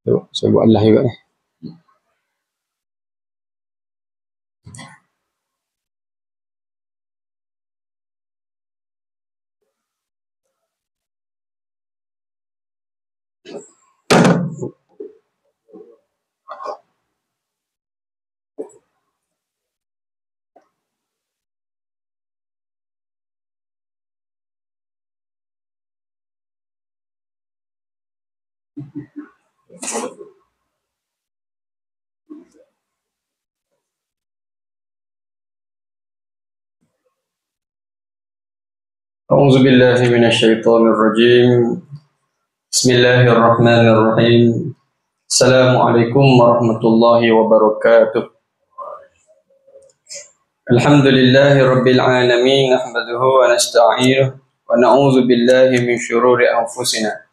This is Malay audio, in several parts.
Saya buat Allah juga ni. أعوذ بالله من الشيطان الرجيم. بسم الله الرحمن الرحيم. السلام عليكم ورحمة الله وبركاته. الحمد لله رب العالمين، نحمده ونستعينه ونعوذ بالله من شرور أنفسنا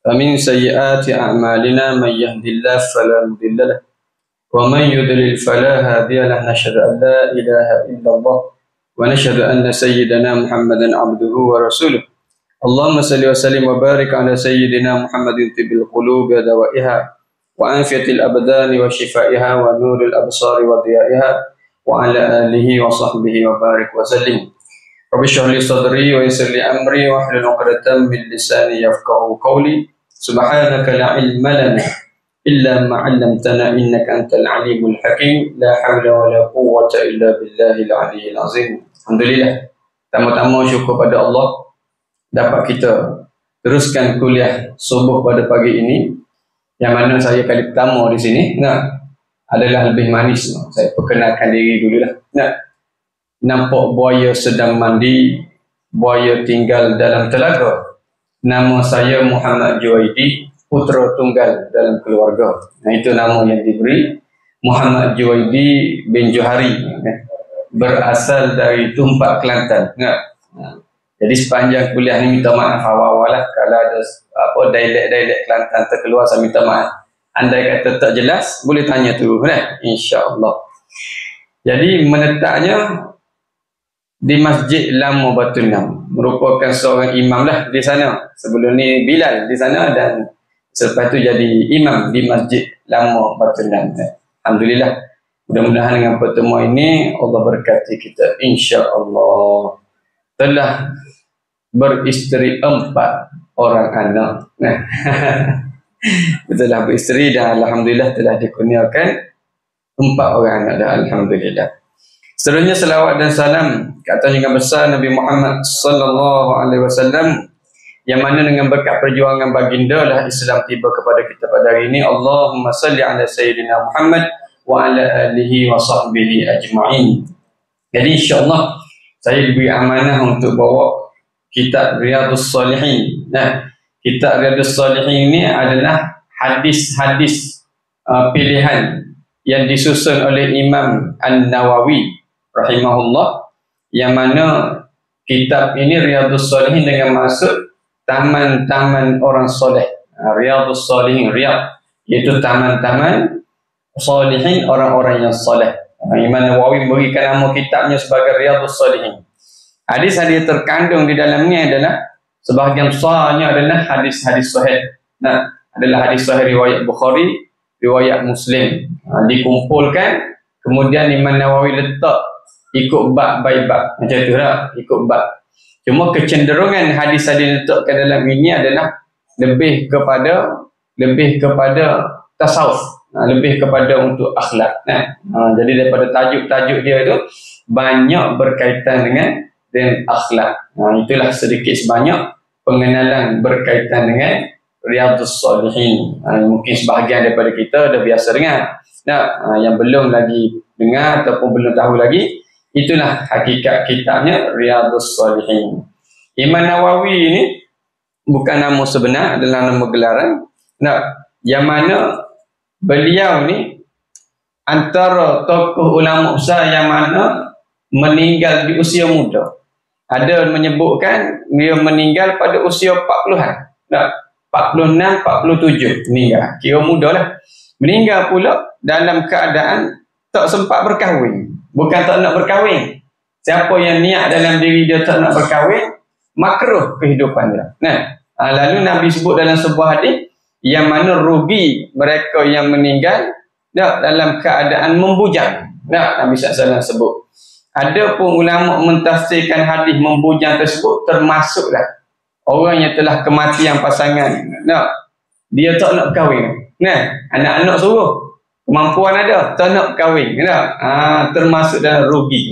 ومن سيئات أعمالنا. من يهد الله فلا مضل له ومن يضلل فلا هادي له. نشهد أن لا إله إلا الله ونشهد أن سيدنا محمدا عبده ورسوله. اللهم صل وسلم وبارك على سيدنا محمد طب القلوب ودوائها وعافية الأبدان وشفائها ونور الأبصار وضيائها وعلى آله وصحبه وبارك وسلم. رب اشرح لي صدري ويسر لي أمري واحلل عقدة من لساني يفقهوا قولي. سبحانك لا علم لنا إلا ما علمتنا إنك أنت العليم الحكيم. لا حول ولا قوة إلا بالله العلي العظيم. Alhamdulillah, pertama-tama syukur pada Allah dapat kita teruskan kuliah subuh pada pagi ini, yang mana saya kali pertama di sini. Adalah lebih manis. Saya perkenalkan diri dululah. Nampak buaya sedang mandi, buaya tinggal dalam telaga. Nama saya Muhammad Juwaidi, putera tunggal dalam keluarga. Itu nama yang diberi, Muhammad Juwaidi bin Johari, berasal dari Tumpak, Kelantan. Jadi sepanjang kuliah ni minta maaf awal-awal lah kalau ada dialek Kelantan terkeluar, saya minta maaf. Andai kata tak jelas, boleh tanya tu, insya-Allah. Jadi menetapnya di Masjid Lama Batu Enam, merupakan seorang imam lah di sana. Sebelum ni Bilal di sana, dan selepas tu jadi imam di Masjid Lama Batu Enam. Alhamdulillah. Mudah-mudahan dengan pertemuan ini Allah berkati kita, insya-Allah. Telah beristeri 4 orang anak. Telah beristeri dan alhamdulillah telah dikurniakan 4 orang anak dah, alhamdulillah. Seterusnya selawat dan salam ke atas junjungan besar Nabi Muhammad sallallahu alaihi wasallam, yang mana dengan berkat perjuangan baginda lah Islam tiba kepada kita pada hari ini. Allahumma salli ala sayyidina Muhammad wa ala alihi wa sahbihi ajma'in. Jadi insya-Allah saya diberi amanah untuk bawa kitab Riyadhus Salihin. Kitab Riyadhus Salihin ini adalah hadis-hadis pilihan yang disusun oleh Imam An-Nawawi rahimahullah, yang mana kitab ini Riyadhus Salihin dengan maksud taman-taman orang soleh. Riyadhus Salihin, Riyadh iaitu taman-taman salihin, orang-orang yang soleh. Imam Nawawi memberikan nama kitabnya sebagai Riyadhus Salihin. Hadis-hadis terkandung di dalamnya adalah sebahagian besarnya adalah hadis-hadis sahih. Adalah hadis sahih riwayat Bukhari, riwayat Muslim. Dikumpulkan, kemudian Imam Nawawi letak ikut bab by bab. Macam tu lah, ikut bab. Cuma kecenderungan hadis-hadis letakkan dalam ini adalah lebih kepada tasawuf, lebih kepada untuk akhlak. Jadi daripada tajuk-tajuk dia itu banyak berkaitan dengan akhlak. Itulah sedikit sebanyak pengenalan berkaitan dengan Riyadhus Salihin. Mungkin sebahagian daripada kita dah biasa dengar. Yang belum lagi dengar ataupun belum tahu lagi, itulah hakikat kitabnya Riyadhus Salihin. Imam Nawawi ini bukan nama sebenar, adalah nama gelaran. Yang mana beliau ni antara tokoh ulama besar yang mana meninggal di usia muda. Ada menyebutkan dia meninggal pada usia 40-an. 46, 47 meninggal. Kira muda lah. Meninggal pula dalam keadaan tak sempat berkahwin. Bukan tak nak berkahwin. Siapa yang niat dalam diri dia tak nak berkahwin, makruh kehidupan dia. Lalu Nabi sebut dalam sebuah hadis, yang mana rugi mereka yang meninggal dalam keadaan membujang. Nabi SAW sebut. Ada pun ulama mentafsirkan hadis membujang tersebut termasuklah orang yang telah kematian pasangan. Dia tak nak kahwin. Anak-anak suruh. Kemampuan ada, tak nak kahwin. Termasuk dalam rugi.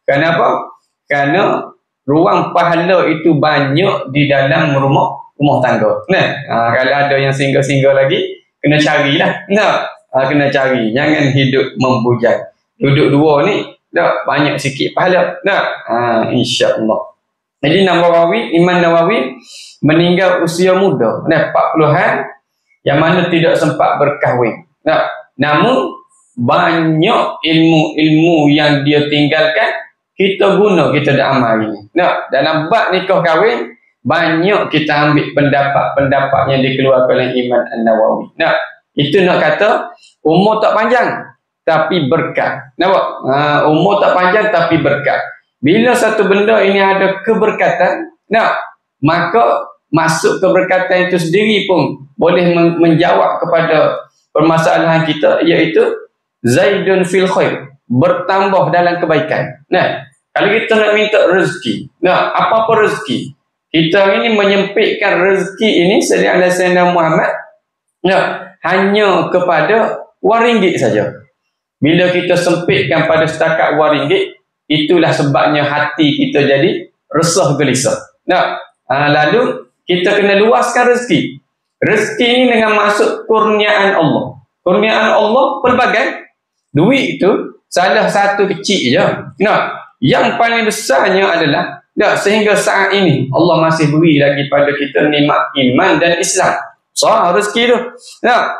Kenapa? Kerana ruang pahala itu banyak di dalam rumah tangga. Kalau ada yang single-single lagi, kena carilah. Kena cari. Jangan hidup membujang. Duduk dua ni, banyak sikit pahala. InsyaAllah. Jadi Imam Nawawi meninggal usia muda. 40-an, yang mana tidak sempat berkahwin. Namun, banyak ilmu-ilmu yang dia tinggalkan, kita guna, kita dah amal ini. Dalam bab nikah kahwin, banyak kita ambil pendapat-pendapat yang dikeluarkan oleh Imam Nawawi. Itu nak kata, umur tak panjang, tapi berkah. Nampak? Umur tak panjang, tapi berkah. Bila satu benda ini ada keberkatan, maka masuk keberkatan itu sendiri pun boleh menjawab kepada permasalahan kita, iaitu Zaidun fil khair, bertambah dalam kebaikan. Kalau kita nak minta rezeki, apa-apa rezeki, kita ini menyempitkan rezeki ini sedia ala Sayyidina Muhammad hanya kepada RM1 saja. Bila kita sempitkan pada setakat RM1, itulah sebabnya hati kita jadi resah gelisah. Lalu kita kena luaskan rezeki. Rezeki ini dengan maksud kurniaan Allah. Kurniaan Allah pelbagai. Duit itu salah satu kecil je. Yang paling besarnya adalah sehingga saat ini Allah masih beri lagi pada kita nikmat iman dan Islam. Rezeki tu.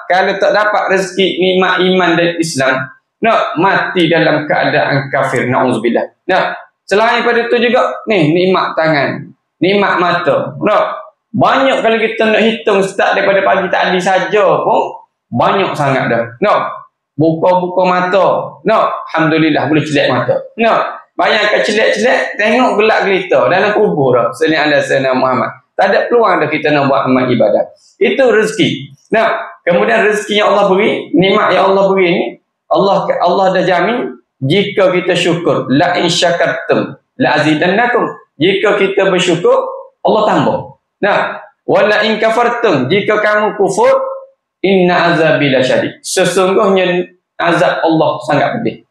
Kalau tak dapat rezeki nikmat iman dan Islam, mati dalam keadaan kafir, na'udzubillah. Selain pada itu juga nikmat tangan, nikmat mata. Banyak kalau kita nak hitung start daripada pagi tadi saja pun banyak sangat dah. Buka-buka mata. Alhamdulillah boleh celak mata. Bayangkan celak-celak, tengok gelak gelita dalam kubur dah. Sayyidina Muhammad. Tak ada peluang dah kita nak buat amal ibadah. Itu rezeki. Kemudian rezeki yang Allah beri, nikmat yang Allah beri ni, Allah dah jamin jika kita syukur, la in syakartum la azidannakum. Jika kita bersyukur, Allah tambah. Wala in kafartum, jika kamu kufur, inna azabi lasyadid. Sesungguhnya azab Allah sangat pedih.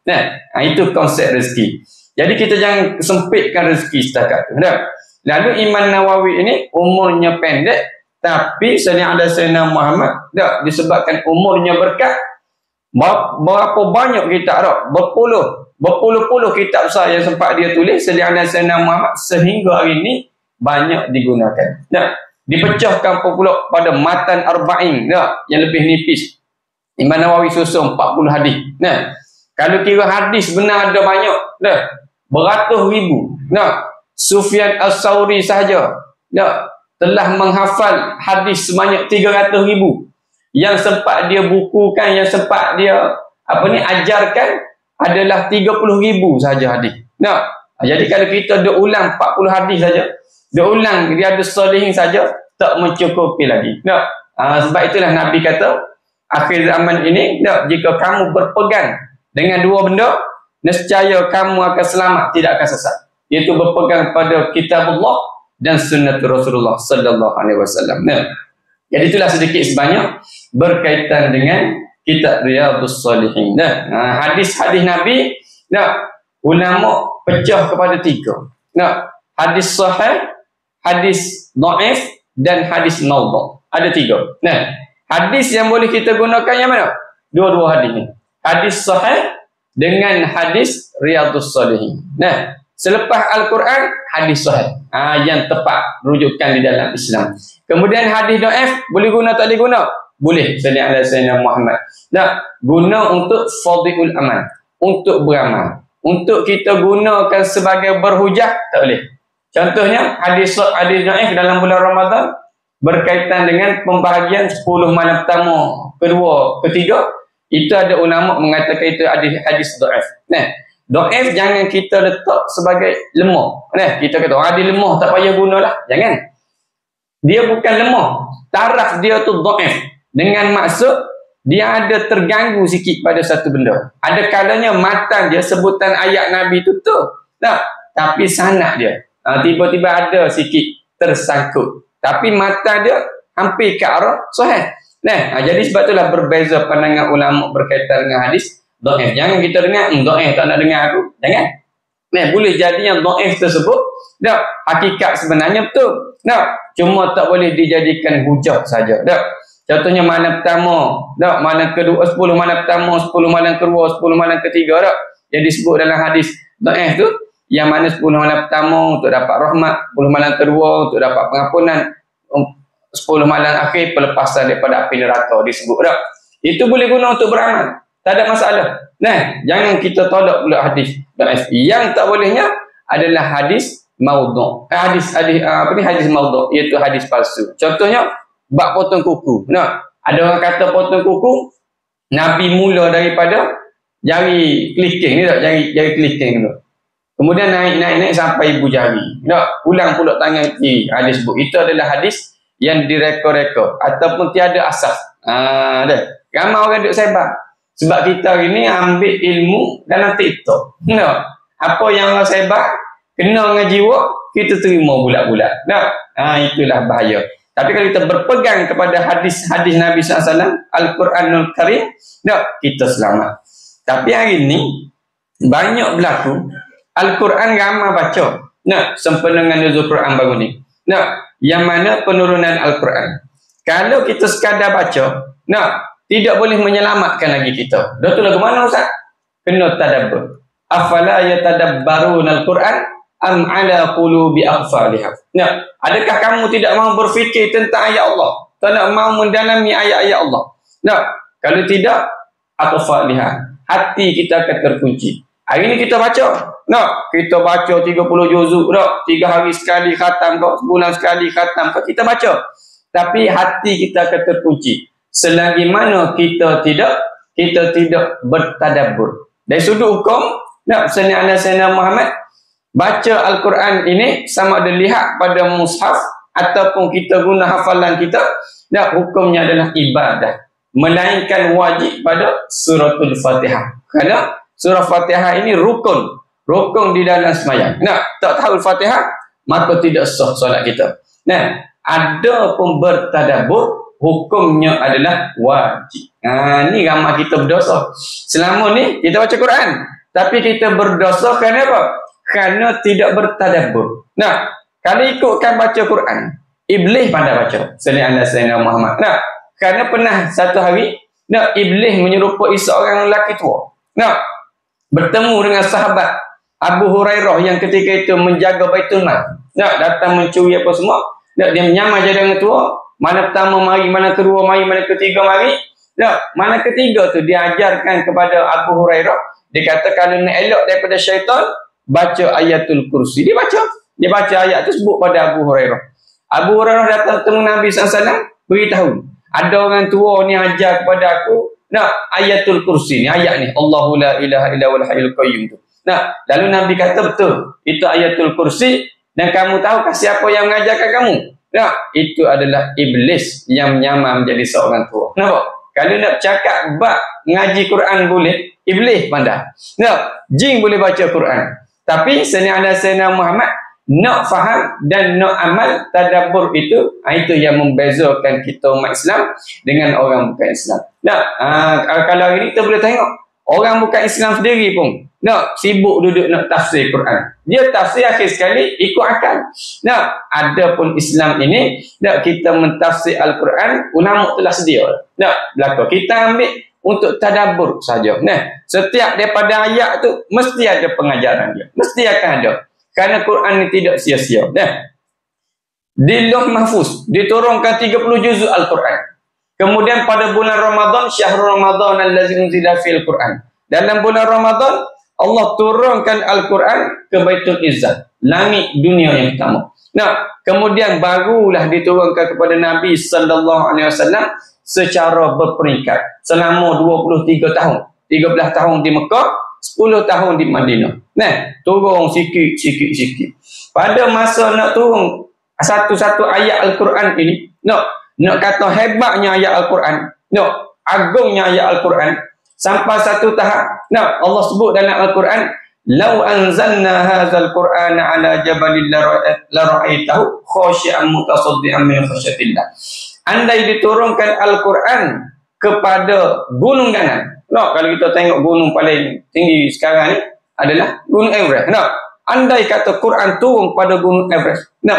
Itu konsep rezeki. Jadi kita jangan sempitkan rezeki setakat tu. Lalu Imam Nawawi ini umurnya pendek, tapi Sayyidina Muhammad disebabkan umurnya berkat. Berapa banyak kitab berpuluh-puluh kitab besar yang sempat dia tulis Sayyidina Muhammad, sehingga hari ini banyak digunakan. Dipecahkan pula pada matan arba'in yang lebih nipis. Imam Nawawi susun 40 hadis. Kalau kira hadis benar ada banyak, beratus ribu. Sufyan As-Sauri sahaja telah menghafal hadis sebanyak 300,000. Yang sempat dia bukukan, yang sempat dia ajarkan adalah 30,000 sahaja hadis. Jadi kalau kita dah ulang 40 hadis saja, dah ulang Riyadhus Shalihin saja, tak mencukupi lagi. Sebab itulah Nabi kata, akhir zaman ini, jika kamu berpegang dengan dua benda, nescaya kamu akan selamat, tidak akan sesat. Iaitu berpegang pada kitabullah dan sunnah Rasulullah sallallahu alaihi wasallam. Jadi itulah sedikit sebanyak berkaitan dengan kitab Riyadhus Shalihin. Hadis-hadis Nabi, ulama pecah kepada 3. Hadis sahih, hadis dhaif dan hadis maudhu'. Ada 3. Hadis yang boleh kita gunakan yang mana? Dua-dua hadis ni. Hadis sahih dengan hadis Riyadhus Shalihin. Selepas Al-Quran, hadis sahih. Yang tepat rujukan di dalam Islam. Kemudian hadis dhaif boleh guna tak boleh guna? Boleh. Sayyidina Muhammad. Guna untuk fadhilul amal, untuk beramal. Untuk kita gunakan sebagai berhujah, tak boleh. Contohnya hadis dhaif dalam bulan Ramadan berkaitan dengan pembahagian 10 malam pertama, kedua, ketiga, itu ada ulama mengatakan itu hadis dhaif. Dhaif jangan kita letak sebagai lemah. Kita kata hadis lemah tak payah gunalah. Jangan. Dia bukan lemah. Taraf dia tu dhaif. dengan maksud dia ada terganggu sikit pada satu benda. Ada kalanya matan dia sebutan ayat Nabi itu tapi sanak dia tiba-tiba ada sikit tersangkut, tapi mata dia hampir ke arah sahih. Jadi sebab itulah berbeza pandangan ulama berkaitan dengan hadis dhaif. Jangan kita dengar dhaif tak nak dengar aku, jangan. Boleh jadi yang dhaif tersebut hakikat sebenarnya betul. Cuma tak boleh dijadikan hujah saja. Contohnya malam pertama, malam kedua, 10 malam pertama, 10 malam kedua, 10 malam ketiga yang disebut dalam hadis dhaif tu, yang mana 10 malam pertama untuk dapat rahmat, 10 malam kedua untuk dapat pengampunan, 10 malam akhir pelepasan daripada api neraka disebut itu boleh guna untuk beramal, tak ada masalah. Jangan kita tolak pula hadis dhaif. Yang tak bolehnya adalah hadis maudhu'. Hadis maudhu', iaitu hadis palsu. Contohnya bab potong kuku. Ada orang kata potong kuku Nabi mula daripada jari kelingking ni, jari kelingking dulu. Kemudian naik sampai ibu jari. Pulang pula tangan kiri. Hadis sebut itu adalah hadis yang direka-reka ataupun tiada asas. Ramai orang duk sebar. Sebab kita hari ni ambil ilmu dalam TikTok. Apa yang orang sebar kena dengan jiwa, kita terima bulat-bulat. Itulah bahaya. Tapi kalau kita berpegang kepada hadis-hadis Nabi SAW, Al-Quranul Karim, kita selamat. Tapi hari ni banyak berlaku Al-Quran ramai baca. Sempena dengan nuzul Quran baru ni. Yang mana penurunan Al-Quran. Kalau kita sekadar baca, tidak boleh menyelamatkan lagi kita. Dah tu lagu mana Ustaz? Kena tadabbur. Afala yatadabbaruna Al-Quran am ala qulubi aqfaliha. Adakah kamu tidak mahu berfikir tentang ayat Allah? Tak nak mahu mendalami ayat-ayat Allah? Kalau tidak, aqfaliha. Hati kita akan terkunci. Hari ni kita baca. Kita baca 30 juzuk 3 hari sekali khatam kau, sebulan sekali khatam kau, kita baca. Tapi hati kita akan terkunci. Selagi mana kita tidak bertadabbur. Dari sudut hukum, Sayyidina Muhammad baca Al-Quran ini sama ada lihat pada mushaf ataupun kita guna hafalan kita, hukumnya adalah ibadah. Melainkan wajib pada suratul Fatihah. Kerana surah Fatihah ini rukun di dalam sembahyang. Tak tahu Fatihah, maka tidak sah solat kita. Ada pun bertadabbur, hukumnya adalah wajib. Ni ramai kita berdosa. Selama ni kita baca Quran, tapi kita berdosa kerana apa? Kerana tidak bertadabbur. Kalau ikutkan baca Quran, iblis pandai baca. Sayyidina Muhammad. Kerana pernah satu hari, iblis menyerupai seorang lelaki tua. Bertemu dengan sahabat Abu Hurairah yang ketika itu menjaga Baitul Mal. Datang mencuri apa semua. Dia menyamar jadi orang tua. Mana pertama mari, mana kedua mari, mana ketiga mari. Mana ketiga tu dia ajarkan kepada Abu Hurairah. Dia kata kalau nak elok daripada syaitan, baca ayatul kursi. Dia baca ayat tu sebut pada Abu Hurairah. Abu Hurairah datang ketemu Nabi SAW, beritahu, ada orang tua ni ajar kepada aku ayatul kursi ni, ayat ni, Allahu la ilaha illa wal hayyul qayyum tu. Lalu Nabi kata betul, itu ayatul kursi, dan kamu tahu siapa yang mengajarkan kamu? Itu adalah iblis yang menyamar menjadi seorang tua. Kenapa? Kalau nak cakap bab ngaji Quran boleh, iblis pandai. Jin boleh baca Quran. Tapi Sayyidina Muhammad nak faham dan nak amal tadabbur itu yang membezakan kita umat Islam dengan orang bukan Islam. Kalau hari ni kita boleh tengok orang bukan Islam sendiri pun sibuk duduk nak tafsir Quran. Dia tafsir akhir sekali ikut akal. Adapun Islam ini kita mentafsir Al-Quran, ulama telah sedia. Belakang kita ambil untuk tadabbur saja. Setiap daripada ayat tu mesti ada pengajaran dia. Mesti akan ada. Kerana Quran ini tidak sia-sia. Di Lauh Mahfuz diturunkan 30 juzuk Al-Quran. Kemudian pada bulan Ramadan, Syahrul Ramadan allazi unzila fil Quran. Dalam bulan Ramadan Allah turunkan Al-Quran ke Baitul Izzah, langit dunia yang pertama. Kemudian barulah diturunkan kepada Nabi sallallahu alaihi wasallam secara berperingkat selama 23 tahun. 13 tahun di Mekah, 10 tahun di Madinah. Turun sikit. Pada masa nak turun satu-satu ayat Al-Quran ini, nak kata hebatnya ayat Al-Quran, nak agungnya ayat Al-Quran, sampai satu tahap, nak Allah sebut dalam Al-Quran, "Lau anzalna hadzal Qur'ana 'ala jabalin la ra'aitahu khashi'an mutasaddian min khasyatillah." Andai diturunkan Al-Quran kepada gunung kanan. No, kalau kita tengok gunung paling tinggi sekarang ni adalah Gunung Everest. No, andai kata Quran turun pada Gunung Everest, no,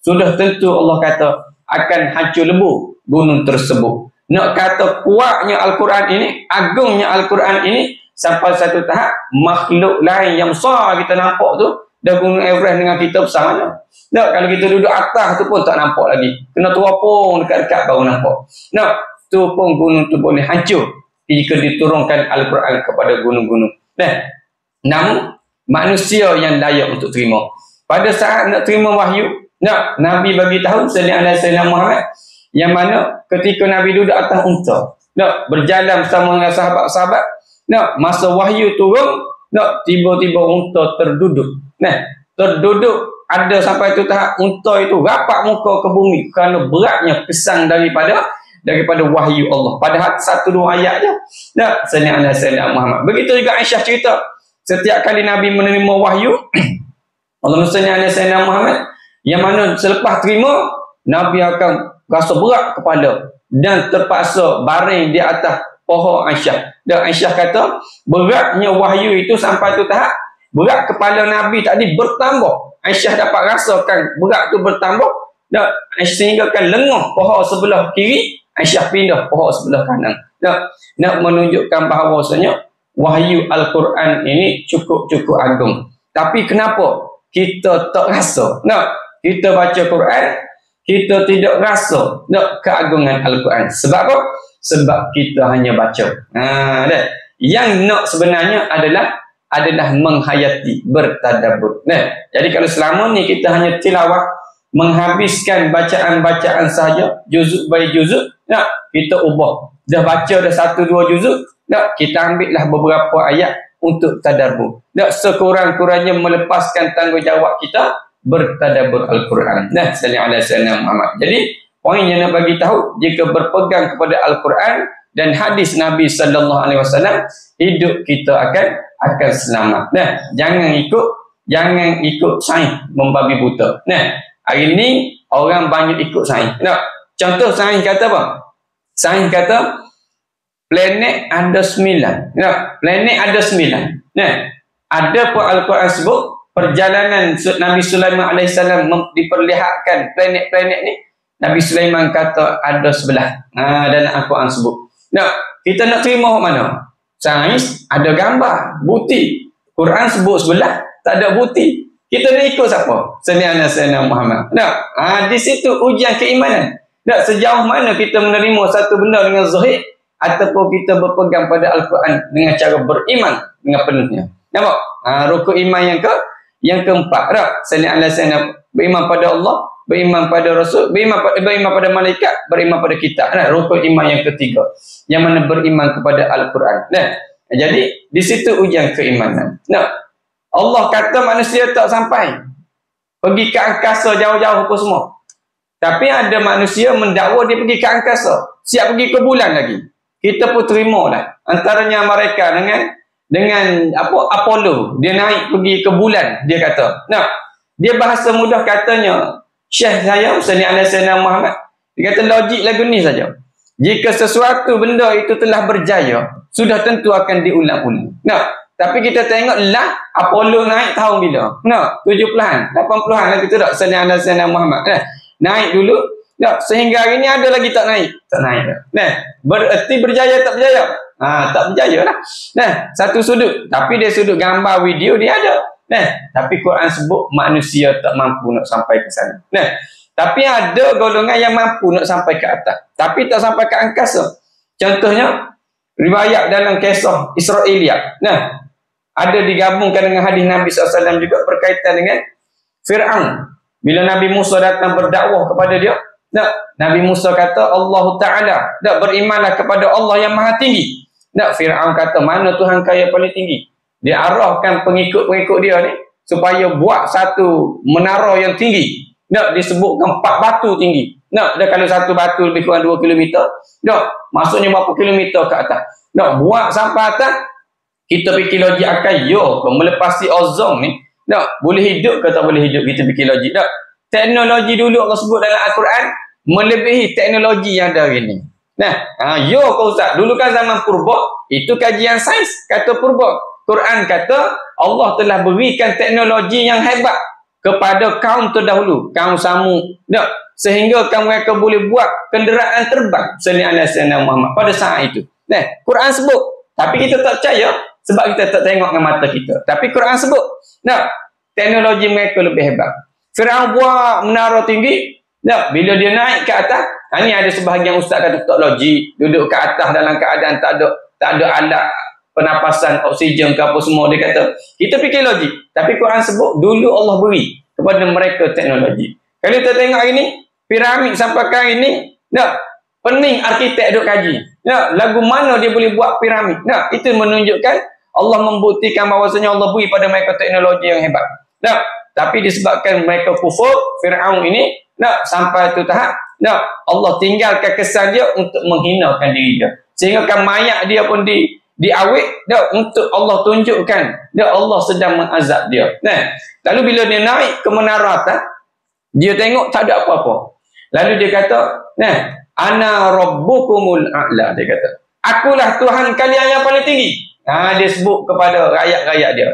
sudah tentu Allah kata akan hancur lebur gunung tersebut. Nak kata kuatnya Al-Quran ini, agungnya Al-Quran ini, sampai satu tahap makhluk lain yang besar kita nampak tu, dah Gunung Everest dengan kita besar mana. Tak, kalau kita duduk atas tu pun tak nampak lagi. Kena teropong dekat-dekat baru nampak. Tak, tu pun gunung tu boleh hancur jika diturunkan Al-Quran kepada gunung-gunung. Namun, manusia yang layak untuk terima. Pada saat nak terima wahyu, Nabi bagi tahu sallallahu alaihi wasallam Muhammad, yang mana ketika Nabi duduk atas unta, berjalan bersama dengan sahabat-sahabat, masa wahyu turun, tiba-tiba unta terduduk. Terduduk, ada sampai tu tahap unta itu rapat muka ke bumi kerana beratnya kesan daripada wahyu Allah. Padahal satu dua ayat je. Sallallahu alaihi wasallam Muhammad. Begitu juga Aisyah cerita, setiap kali Nabi menerima wahyu Allah sallallahu alaihi wasallam Muhammad, yang mana selepas terima, Nabi akan rasa berat kepala dan terpaksa baring di atas pohon Aisyah. Dan Aisyah kata, beratnya wahyu itu sampai tu tahap berat kepala Nabi tadi bertambah. Aisyah dapat rasakan berat tu bertambah, dan sehingga kan lengah pohon sebelah kiri, Aisyah pindah pohon sebelah kanan. Nak menunjukkan bahawasanya wahyu Al-Quran ini cukup-cukup agung. Tapi kenapa kita tak rasa? Kita baca Quran, kita tidak rasa keagungan Al-Quran. Sebab apa? Sebab kita hanya baca. Yang nak sebenarnya adalah menghayati, bertadabbur. Jadi kalau selama ni kita hanya tilawah, menghabiskan bacaan-bacaan sahaja, juzuk by juzuk, kita ubah. Dah baca dah 1-2 juzuk, kita ambillah beberapa ayat untuk tadabbur. Sekurang-kurangnya melepaskan tanggungjawab kita bertadabbur Al-Quran. Sallallahu alaihi wasallam Muhammad. Jadi poin yang nak bagi tahu, jika berpegang kepada Al-Quran dan hadis Nabi sallallahu alaihi wasallam, hidup kita akan selamat. Jangan ikut sains membabi buta. Hari ni orang banyak ikut sains. Contoh sains kata apa? Sains kata planet ada 9. Planet ada 9. Ada pun Al-Quran sebut perjalanan Nabi Sulaiman alaihissalam diperlihatkan planet-planet ni. Nabi Sulaiman kata ada 11. Dan Al-Quran sebut. Kita nak terima mana? Sains ada gambar, bukti. Quran sebut 11, tak ada bukti. Kita nak ikut siapa? Sallallahu Muhammad. Di situ ujian keimanan. Sejauh mana kita menerima satu benda dengan zahir, ataupun kita berpegang pada Al-Quran dengan cara beriman dengan penuhnya. Nampak? Rukun iman yang keempat. Sallallahu beriman pada Allah, beriman pada Rasul, beriman pada malaikat, beriman pada kitab. Rukun iman yang ketiga, yang mana beriman kepada Al-Quran. Jadi di situ ujian keimanan. Allah kata manusia tak sampai pergi ke angkasa jauh-jauh apa semua. Tapi ada manusia mendakwa dia pergi ke angkasa, siap pergi ke bulan lagi. Kita pun terima lah. Antaranya mereka dengan Apollo, dia naik pergi ke bulan, dia kata. Dia bahasa mudah katanya, Syekh saya sallallahu alaihi wasallam Muhammad, dia kata logik lagu ni saja. Jika sesuatu benda itu telah berjaya, sudah tentu akan diulang-ulang. Tapi kita tengok lah Apollo naik tahun bila? 70-an, 80-an lagi tu tak? Sallallahu alaihi wasallam Muhammad. Naik dulu, sehingga hari ni ada lagi tak naik. Tak naik. Bererti berjaya tak berjaya? Tak berjaya lah. Satu sudut. Tapi dia sudut gambar video dia ada. Tapi Quran sebut manusia tak mampu nak sampai ke sana. Tapi ada golongan yang mampu nak sampai ke atas, tapi tak sampai ke angkasa. Contohnya riwayat dalam kisah Israiliyat. Ada digabungkan dengan hadis Nabi SAW juga berkaitan dengan Fir'aun. Bila Nabi Musa datang berdakwah kepada dia, Nabi Musa kata Allah Ta'ala, berimanlah kepada Allah yang maha tinggi. Fir'aun kata, mana Tuhan kau yang paling tinggi? Dia arahkan pengikut-pengikut dia ni supaya buat satu menara yang tinggi. Disebutkan 4 batu tinggi. Nak, dah kalau satu batu lebih kurang 2 kilometer, nak, maksudnya berapa kilometer ke atas. Nak, buat sampai atas, kita fikir logik akan, melepasi ozon ni, nak, boleh hidup ke tak boleh hidup, kita fikir logik. Nak, teknologi dulu Allah sebut dalam Al-Quran, melebihi teknologi yang ada hari ni. Nah, kau Ustaz, dulu kan zaman purba, itu kajian sains, kata purba. Quran kata, Allah telah berikan teknologi yang hebat kepada kaum terdahulu, kaum Samud. Nah, sehingga mereka boleh buat kenderaan terbang Sayyidina Muhammad pada saat itu. Nah, Quran sebut, tapi kita tak percaya sebab kita tak tengok dengan mata kita. Tapi Quran sebut, nah, teknologi mereka lebih hebat. Firaun buat menara tinggi, nah, bila dia naik ke atas, ini ada sebahagian ustaz kata tak logik, duduk ke atas dalam keadaan tak ada alat pernafasan, oksigen ke apa semua. Dia kata, kita fikir logik, tapi Quran sebut dulu Allah beri kepada mereka teknologi. Kalau kita tengok hari ni, piramid sampai hari ni, nak, pening arkitek duk kaji. Nak, lagu mana dia boleh buat piramid. Nak, itu menunjukkan Allah membuktikan bahawasanya Allah beri pada mereka teknologi yang hebat. Nak, tapi disebabkan mereka kufur, Firaun ini, nak, sampai tu tahap, nak, Allah tinggalkan kesan dia untuk menghinakan diri dia. Sehingga kan mayat dia pun diawet dah untuk Allah tunjukkan dah Allah sedang mengazab dia. Nah, lalu bila dia naik ke menara atas, dia tengok tak ada apa-apa. Lalu dia kata, nah, ana rabbukumul a'la, dia kata. Akulah Tuhan kalian yang paling tinggi. Dia sebut kepada rakyat-rakyat dia.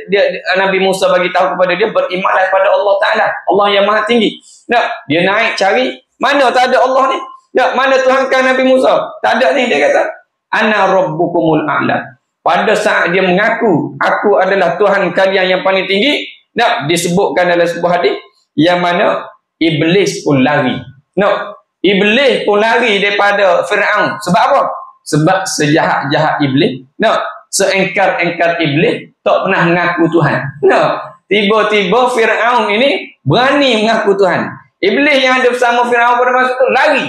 Dia Nabi Musa bagi tahu kepada dia, berimanlah kepada Allah Taala, Allah yang maha tinggi. Nah, dia naik cari, mana tak ada Allah ni? Nah, mana Tuhan kan Nabi Musa? Tak ada ni, dia kata. Ana rabbukumul a'la. Pada saat dia mengaku aku adalah Tuhan kalian yang paling tinggi, nak disebutkan dalam sebuah hadis yang mana iblis pun lari. Nak, iblis pun lari daripada Firaun. Sebab apa? Sebab sejahat-jahat iblis, nak, seengkar-engkar iblis tak pernah mengaku Tuhan. Nak, tiba-tiba Firaun ini berani mengaku Tuhan. Iblis yang ada bersama Firaun pada masa itu lari,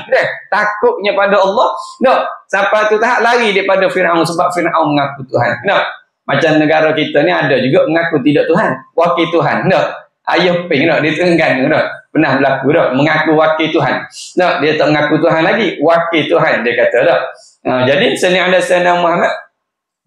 takutnya pada Allah. No, sampai tu tahap lari daripada Firaun sebab Firaun mengaku Tuhan. No, macam negara kita ni ada juga mengaku tidak Tuhan, wakil Tuhan. No, Ayah Ping, no, dia Terengganu, no, pernah berlaku, no, mengaku wakil Tuhan. No, dia tak mengaku Tuhan lagi, wakil Tuhan dia kata, no. Jadi Sayyidina Muhammad,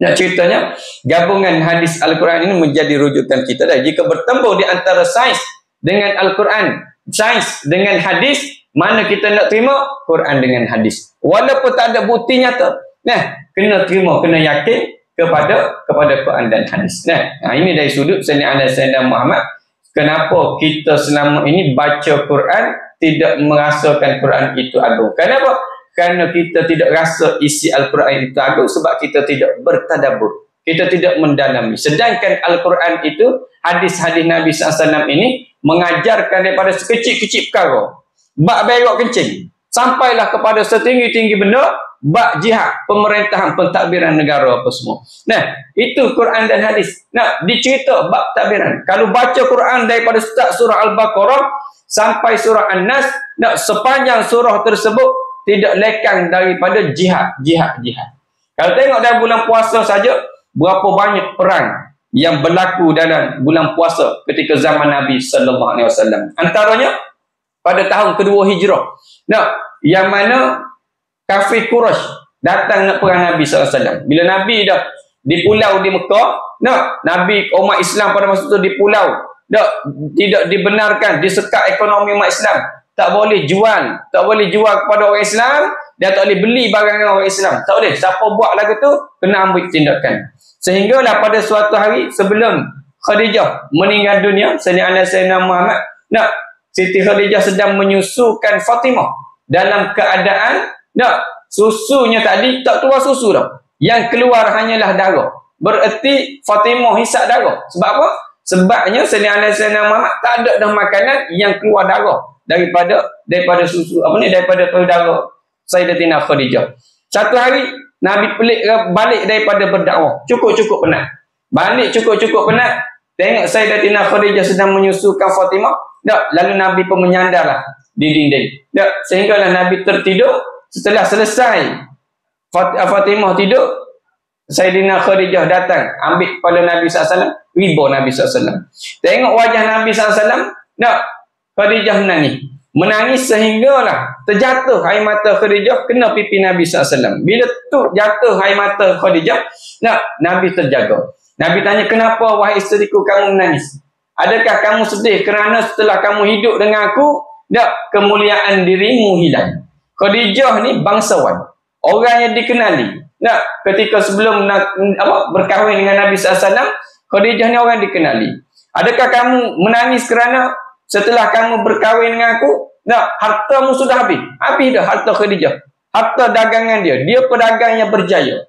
nak ceritanya gabungan hadis Al-Quran ini menjadi rujukan kita dah. Jika bertemu di antara sains dengan Al-Quran, sains dengan hadis, mana kita nak terima? Quran dengan hadis. Walaupun tak ada bukti nyata, nah, kena terima, kena yakin kepada Quran dan hadis. Nah, ini dari sudut Sayyidina Muhammad. Kenapa kita selama ini baca Quran tidak merasakan Quran itu agung? Kenapa? Kerana kita tidak rasa isi Al-Quran itu agung sebab kita tidak bertadabbur. Kita tidak mendalami. Sedangkan Al-Quran itu, hadis-hadis Nabi SAW ini mengajarkan daripada sekecil-kecil perkara, bak berok kencing, sampailah kepada setinggi-tinggi benda, bak jihad, pemerintahan, pentadbiran negara apa semua. Nah, itu Quran dan hadis. Nah, dicerita bak tadbiran. Kalau baca Quran daripada start surah Al-Baqarah sampai surah An-Nas, nah, sepanjang surah tersebut tidak lekang daripada jihad. Kalau tengok dalam bulan puasa saja, berapa banyak perang yang berlaku dalam bulan puasa ketika zaman Nabi sallallahu alaihi wasallam. Antaranya pada tahun kedua Hijrah. Nah, yang mana kafir Quraisy datang nak perang Nabi sallallahu alaihi wasallam. Bila Nabi dah di pulau di Mekah, nah, Nabi umat Islam pada masa itu di pulau, dah tidak dibenarkan, disekat ekonomi umat Islam. Tak boleh jual kepada orang Islam, dia tak boleh beli barang orang Islam. Tak boleh. Siapa buat lagu tu kena ambil tindakan. Sehinggalah pada suatu hari sebelum Khadijah meninggal dunia, Sayyidina Muhammad, nak, Siti Khadijah sedang menyusukan Fatimah dalam keadaan, nak, susunya tadi tak keluar susu dah. Yang keluar hanyalah darah. Bererti Fatimah hisap darah. Sebab apa? Sebabnya Sayyidina Muhammad tak ada dah makanan yang keluar darah daripada susu, daripada darah Sayyidatina Khadijah. Satu hari Nabi balik daripada berdakwah, cukup penat. Balik cukup penat, tengok Sayyidatina Khadijah sedang menyusukan Fatimah. Lalu Nabi pun menyandarlah di dinding. Sehinggalah Nabi tertidur. Setelah selesai Fatimah tidur, Sayyidina Khadijah datang, ambil kepala Nabi SAW, riba Nabi SAW. Tengok wajah Nabi SAW, Khadijah menangis. menangis sehinggalah terjatuh air mata Khadijah kena pipi Nabi SAW. Bila tu jatuh air mata Khadijah, Nabi terjaga. Nabi tanya, kenapa wahai isteriku kamu menangis? Adakah kamu sedih kerana setelah kamu hidup dengan aku, kemuliaan dirimu hilang? Khadijah ni bangsawan, orang yang dikenali. Ketika sebelum berkahwin dengan Nabi SAW, Khadijah ni orang dikenali. Adakah kamu menangis kerana setelah kamu berkahwin dengan aku, hartamu sudah habis? Habis dah harta Khadijah. Harta dagangan dia. Dia pedagang yang berjaya.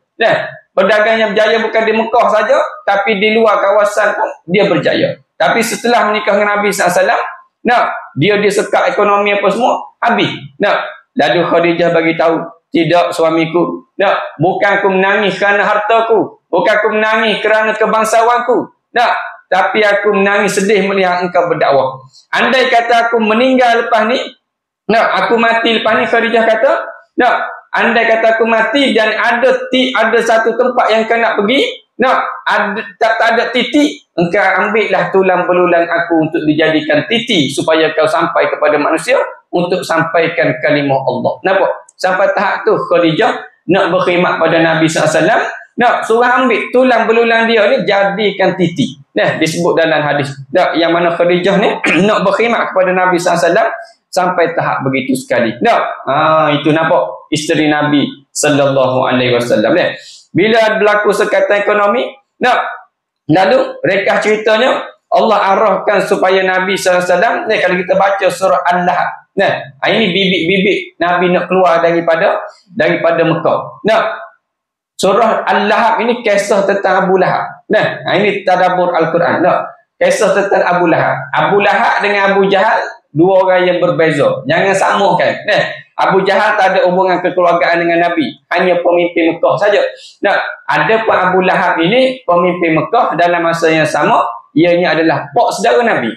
Pedagang yang berjaya bukan di Mekah saja, tapi di luar kawasan pun dia berjaya. Tapi setelah menikah dengan Nabi SAW, dia disekak ekonomi apa semua, habis. Lalu Khadijah bagi tahu, tidak suamiku, bukan aku menangis kerana hartaku, bukan aku menangis kerana kebangsawanku, tapi aku menangis sedih melihat engkau berdakwah. Andai kata aku meninggal lepas ni, aku mati lepas ni, Khadijah kata, andai kata aku mati dan ada satu tempat yang kau nak pergi, tak ada titik, engkau ambillah tulang belulang aku untuk dijadikan titik supaya kau sampai kepada manusia untuk sampaikan kalimah Allah. Nampak? Sampai tahap tu Khadijah nak berkhidmat pada Nabi SAW, suruh ambil tulang belulang dia ni jadikan titik. Disebut dalam hadis. Yang mana Khadijah ni nak berkhidmat kepada Nabi SAW sampai tahap begitu sekali. Itu nampak isteri Nabi sallallahu alaihi wasallam. Bila berlaku sekatan ekonomi, lalu rekah ceritanya Allah arahkan supaya Nabi SAW, kalau kita baca surah Al-Lahab, ini bibit-bibit Nabi nak keluar daripada Mekah. Surah Al-Lahab ini kisah tentang Abu Lahab. Ini tadabbur Al-Quran. Kisah tentang Abu Lahab. Abu Lahab dengan Abu Jahal, dua orang yang berbeza. Jangan samakan. Abu Jahal tak ada hubungan kekeluargaan dengan Nabi. Hanya pemimpin Mekah saja. Ada pun Abu Lahab ini pemimpin Mekah dalam masa yang sama. Ianya adalah pak saudara Nabi.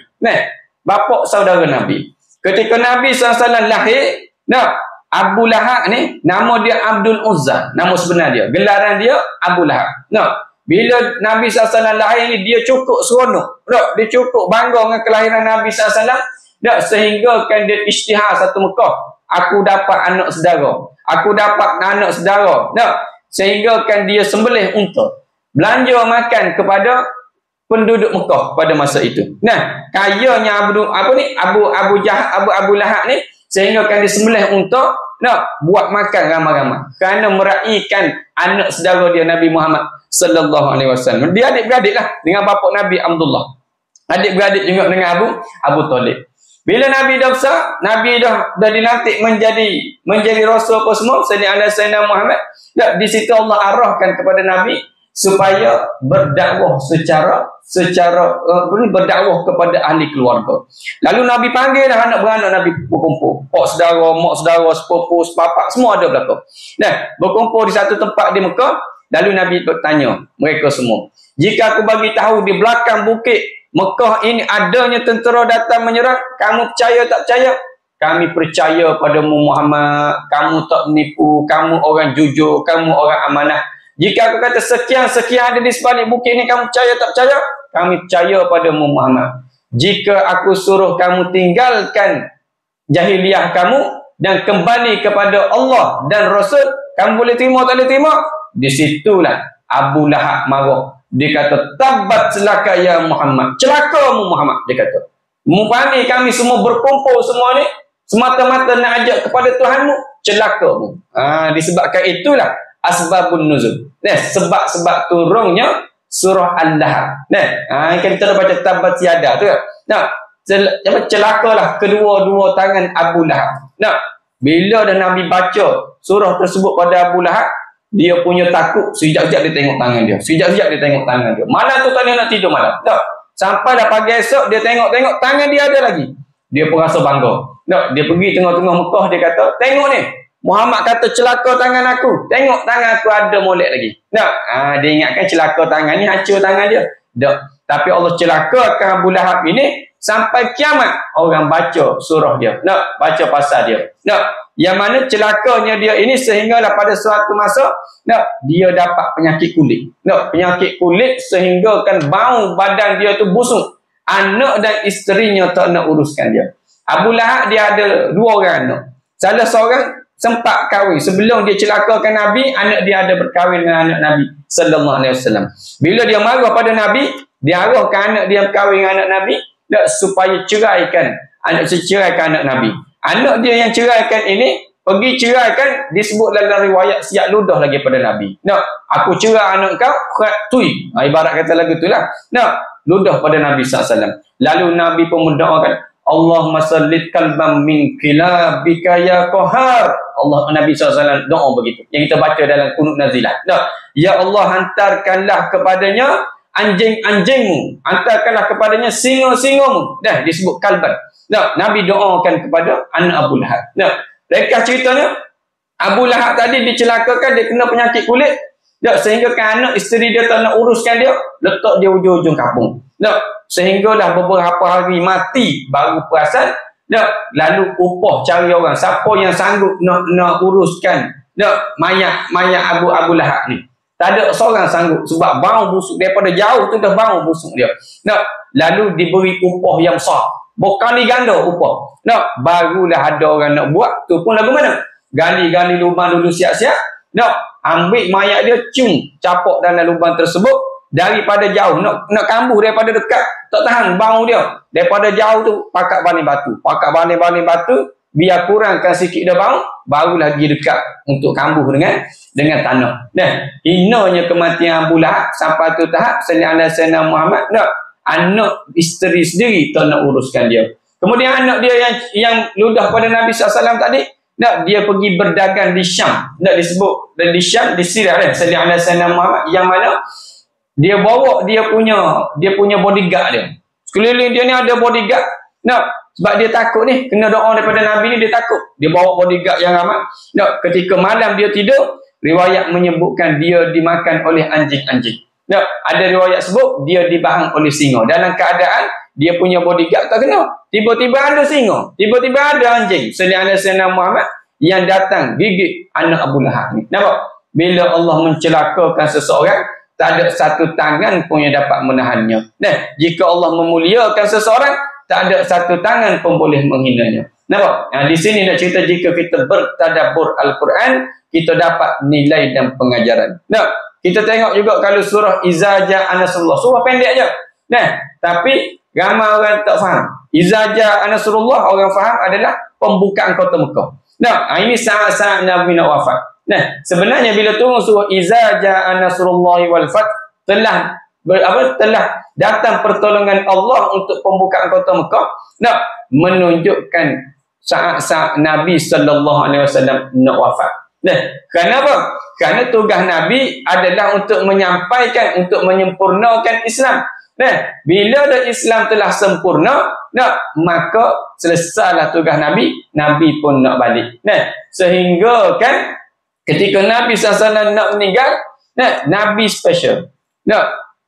Bapa saudara Nabi. Ketika Nabi SAW lahir, Abu Lahab ni, nama dia Abdul Uzza. Nama sebenar dia. Gelaran dia Abu Lahab. Bila Nabi SAW lahir ni, dia cukup seronok. Dia cukup bangga dengan kelahiran Nabi SAW. Sehingga kan dia isytihar satu Mekah. Aku dapat anak saudara. Aku dapat anak saudara. Sehingga kan dia sembelih unta. Belanja makan kepada penduduk Mekah pada masa itu. Kayanya Abu Lahab ni, sehingga kan dia sembelih unta, buat makan ramai-ramai. Kerana meraihkan anak saudara dia Nabi Muhammad sallallahu alaihi wasallam. Dia adik-beradik lah dengan bapa Nabi Abdullah. Adik-beradik juga dengan Abu Talib. Bila Nabi dah besar, Nabi dah dilantik menjadi rasul apa semua, Sayyidina Muhammad. Di situ Allah arahkan kepada Nabi supaya berdakwah secara berdakwah kepada ahli keluarga. Lalu Nabi panggil anak beranak Nabi berkumpul. Pak saudara, mak saudara, sepupu, sepapak, semua ada belakang. Berkumpul di satu tempat di Mekah. Lalu Nabi bertanya mereka semua, jika aku bagi tahu di belakang bukit Mekah ini adanya tentera datang menyerang, kamu percaya tak percaya? Kami percaya padamu Muhammad. Kamu tak menipu, kamu orang jujur, kamu orang amanah. Jika aku kata sekian-sekian ada di sebalik bukit ini, kamu percaya tak percaya? Kami percaya padamu Muhammad. Jika aku suruh kamu tinggalkan jahiliyah kamu dan kembali kepada Allah dan Rasul, kamu boleh terima tak boleh terima? Disitulah Abu Lahab marah. Dia kata, tabat celaka ya Muhammad. Celakamu Muhammad, dia kata. Mufani kami semua berkumpul semua ni semata-mata nak ajak kepada Tuhanmu, celakamu. Disebabkan itulah asbabun nuzul. Sebab-sebab turunnya surah Al-Lahab. Kita dah baca tabat siada tu. Celakalah kedua-dua tangan Abu Lahab. Bila dah Nabi baca surah tersebut pada Abu Lahab, dia punya takut, sekejap-sekejap dia tengok tangan dia. Sekejap-sekejap dia tengok tangan dia. Malam tu tak nak tidur malam. Sampai dah pagi esok, dia tengok-tengok tangan dia ada lagi. Dia pun rasa bangga. Dia pergi tengah-tengah Mekah, dia kata, tengok ni, Muhammad kata celaka tangan aku. Tengok tangan aku ada molek lagi. Dia ingatkan celaka tangan ni, hancur tangan dia. Tapi Allah celakakan Abu Lahab ini sampai kiamat. Orang baca surah dia. Baca pasal dia. Yang mana celakanya dia ini sehinggalah pada suatu masa dia dapat penyakit kulit. Penyakit kulit sehingga kan bau badan dia tu busuk. Anak dan isterinya tak nak uruskan dia. Abu Lahab dia ada 2 orang anak. Salah seorang sempat kahwin. Sebelum dia celakakan Nabi, anak dia ada berkahwin dengan anak Nabi sallallahu alaihi wasallam. Bila dia marah pada Nabi, dia arahkan anak dia berkahwin dengan anak Nabi supaya ceraikan anak Nabi. Anak dia yang ceraikan ini pergi ceraikan, disebut dalam riwayat siap ludah lagi pada Nabi. Aku cerai anak kau, tui. Ibarat kata lagu itulah. Ludah pada Nabi SAW. Lalu Nabi pun mendoakan, Allahumma sallit kalbam min kilabika ya qahar. Nabi SAW doa begitu. Yang kita baca dalam kunut nazilah. Ya Allah, hantarkanlah kepadanya anjing-anjingmu. Hantarkanlah kepadanya singa-singamu. Disebut kalban. Nabi doakan kepada anak Abu Lahab. Rekah ceritanya, Abu Lahab tadi dicelakakan, dia kena penyakit kulit. Sehingga kan anak isteri dia tak nak uruskan dia, letak dia ujung-ujung kampung. Sehinggalah beberapa hari mati baru perasan. Lalu upah cari orang. Siapa yang sanggup nak uruskan mayat Abu Lahab ni? Tak ada seorang sanggup sebab bau busuk daripada jauh tu dah bau busuk dia. Lalu diberi upah yang besar. Bukan diganda upah. Barulah ada orang nak buat. Tu pun lagu mana? Gali-gali lubang dulu siap-siap. Ambil mayat dia, capak dalam lubang tersebut. Daripada jauh. Nak kambuh daripada dekat. Tak tahan bau dia. Daripada jauh tu, pakat baling batu. Pakat baling batu. Biar kurangkan sikit dia bau. Barulah pergi dekat untuk kambuh dengan tanah. Hinanya kematian Abu Lahab. Sampai tu tahap. Sayyidina Muhammad. Anak isteri sendiri tak nak uruskan dia. Kemudian anak dia yang ludah pada Nabi SAW tadi, dia pergi berdagang di Syam. Disebut di Syam, di Syria kan. Sayyidina Muhammad yang mana dia bawa dia punya bodyguard dia. Sekeliling dia ni ada bodyguard. Sebab dia takut ni, kena doa daripada Nabi ni, dia takut. Dia bawa bodyguard yang ramai. Ketika malam dia tidur, riwayat menyebutkan dia dimakan oleh anjing-anjing. Ada riwayat sebut dia dibahang oleh singa. Dalam keadaan dia punya bodyguard tak kena. Tiba-tiba ada singa. Tiba-tiba ada anjing. Sayyidina Muhammad yang datang gigit anak Abu Lahab ni. Nampak? Bila Allah mencelakakan seseorang, tak ada satu tangan pun yang dapat menahannya. Jika Allah memuliakan seseorang, tak ada satu tangan pun boleh menghinanya. Nampak? Di sini nak cerita jika kita bertadabbur Al-Quran, kita dapat nilai dan pengajaran. Kita tengok juga kalau surah Iza Ja'a Nasrullah. Surah pendek je. Tapi ramai orang tak faham. Iza Ja'a Nasrullah, orang faham adalah pembukaan kota Mekah. Ini saat-saat Nabi nak wafat. Sebenarnya bila turun surah Iza Ja'a Nasrullah wal Fath, telah datang pertolongan Allah untuk pembukaan kota Mekah. Menunjukkan saat-saat Nabi SAW nak wafat. Kenapa? Kerana tugas Nabi adalah untuk menyampaikan, untuk menyempurnakan Islam. Bila dah Islam telah sempurna, maka selesailah tugas Nabi. Nabi pun nak balik. Sehingga kan ketika Nabi SAW nak meninggal, Nabi special.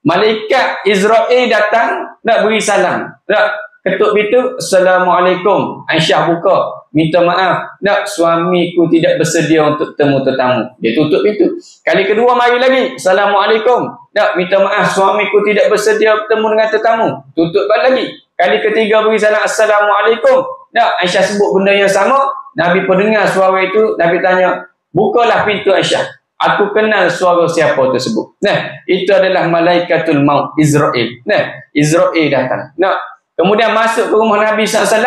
Malaikat Israel datang nak beri salam. Ketuk pintu, Assalamualaikum. Aisyah buka, minta maaf, suamiku tidak bersedia untuk temu tetamu. Dia tutup pintu. Kali kedua mari lagi, Assalamualaikum. Minta maaf, suamiku tidak bersedia bertemu dengan tetamu. Tutup lagi. Kali ketiga beri salam, Assalamualaikum. Aisyah sebut benda yang sama. Nabi pun dengar suara itu. Nabi tanya, bukalah pintu Aisyah. Aku kenal suara siapa tersebut. Itu adalah Malaikatul Maut, Israel. Israel datang. Kemudian masuk ke rumah Nabi SAW,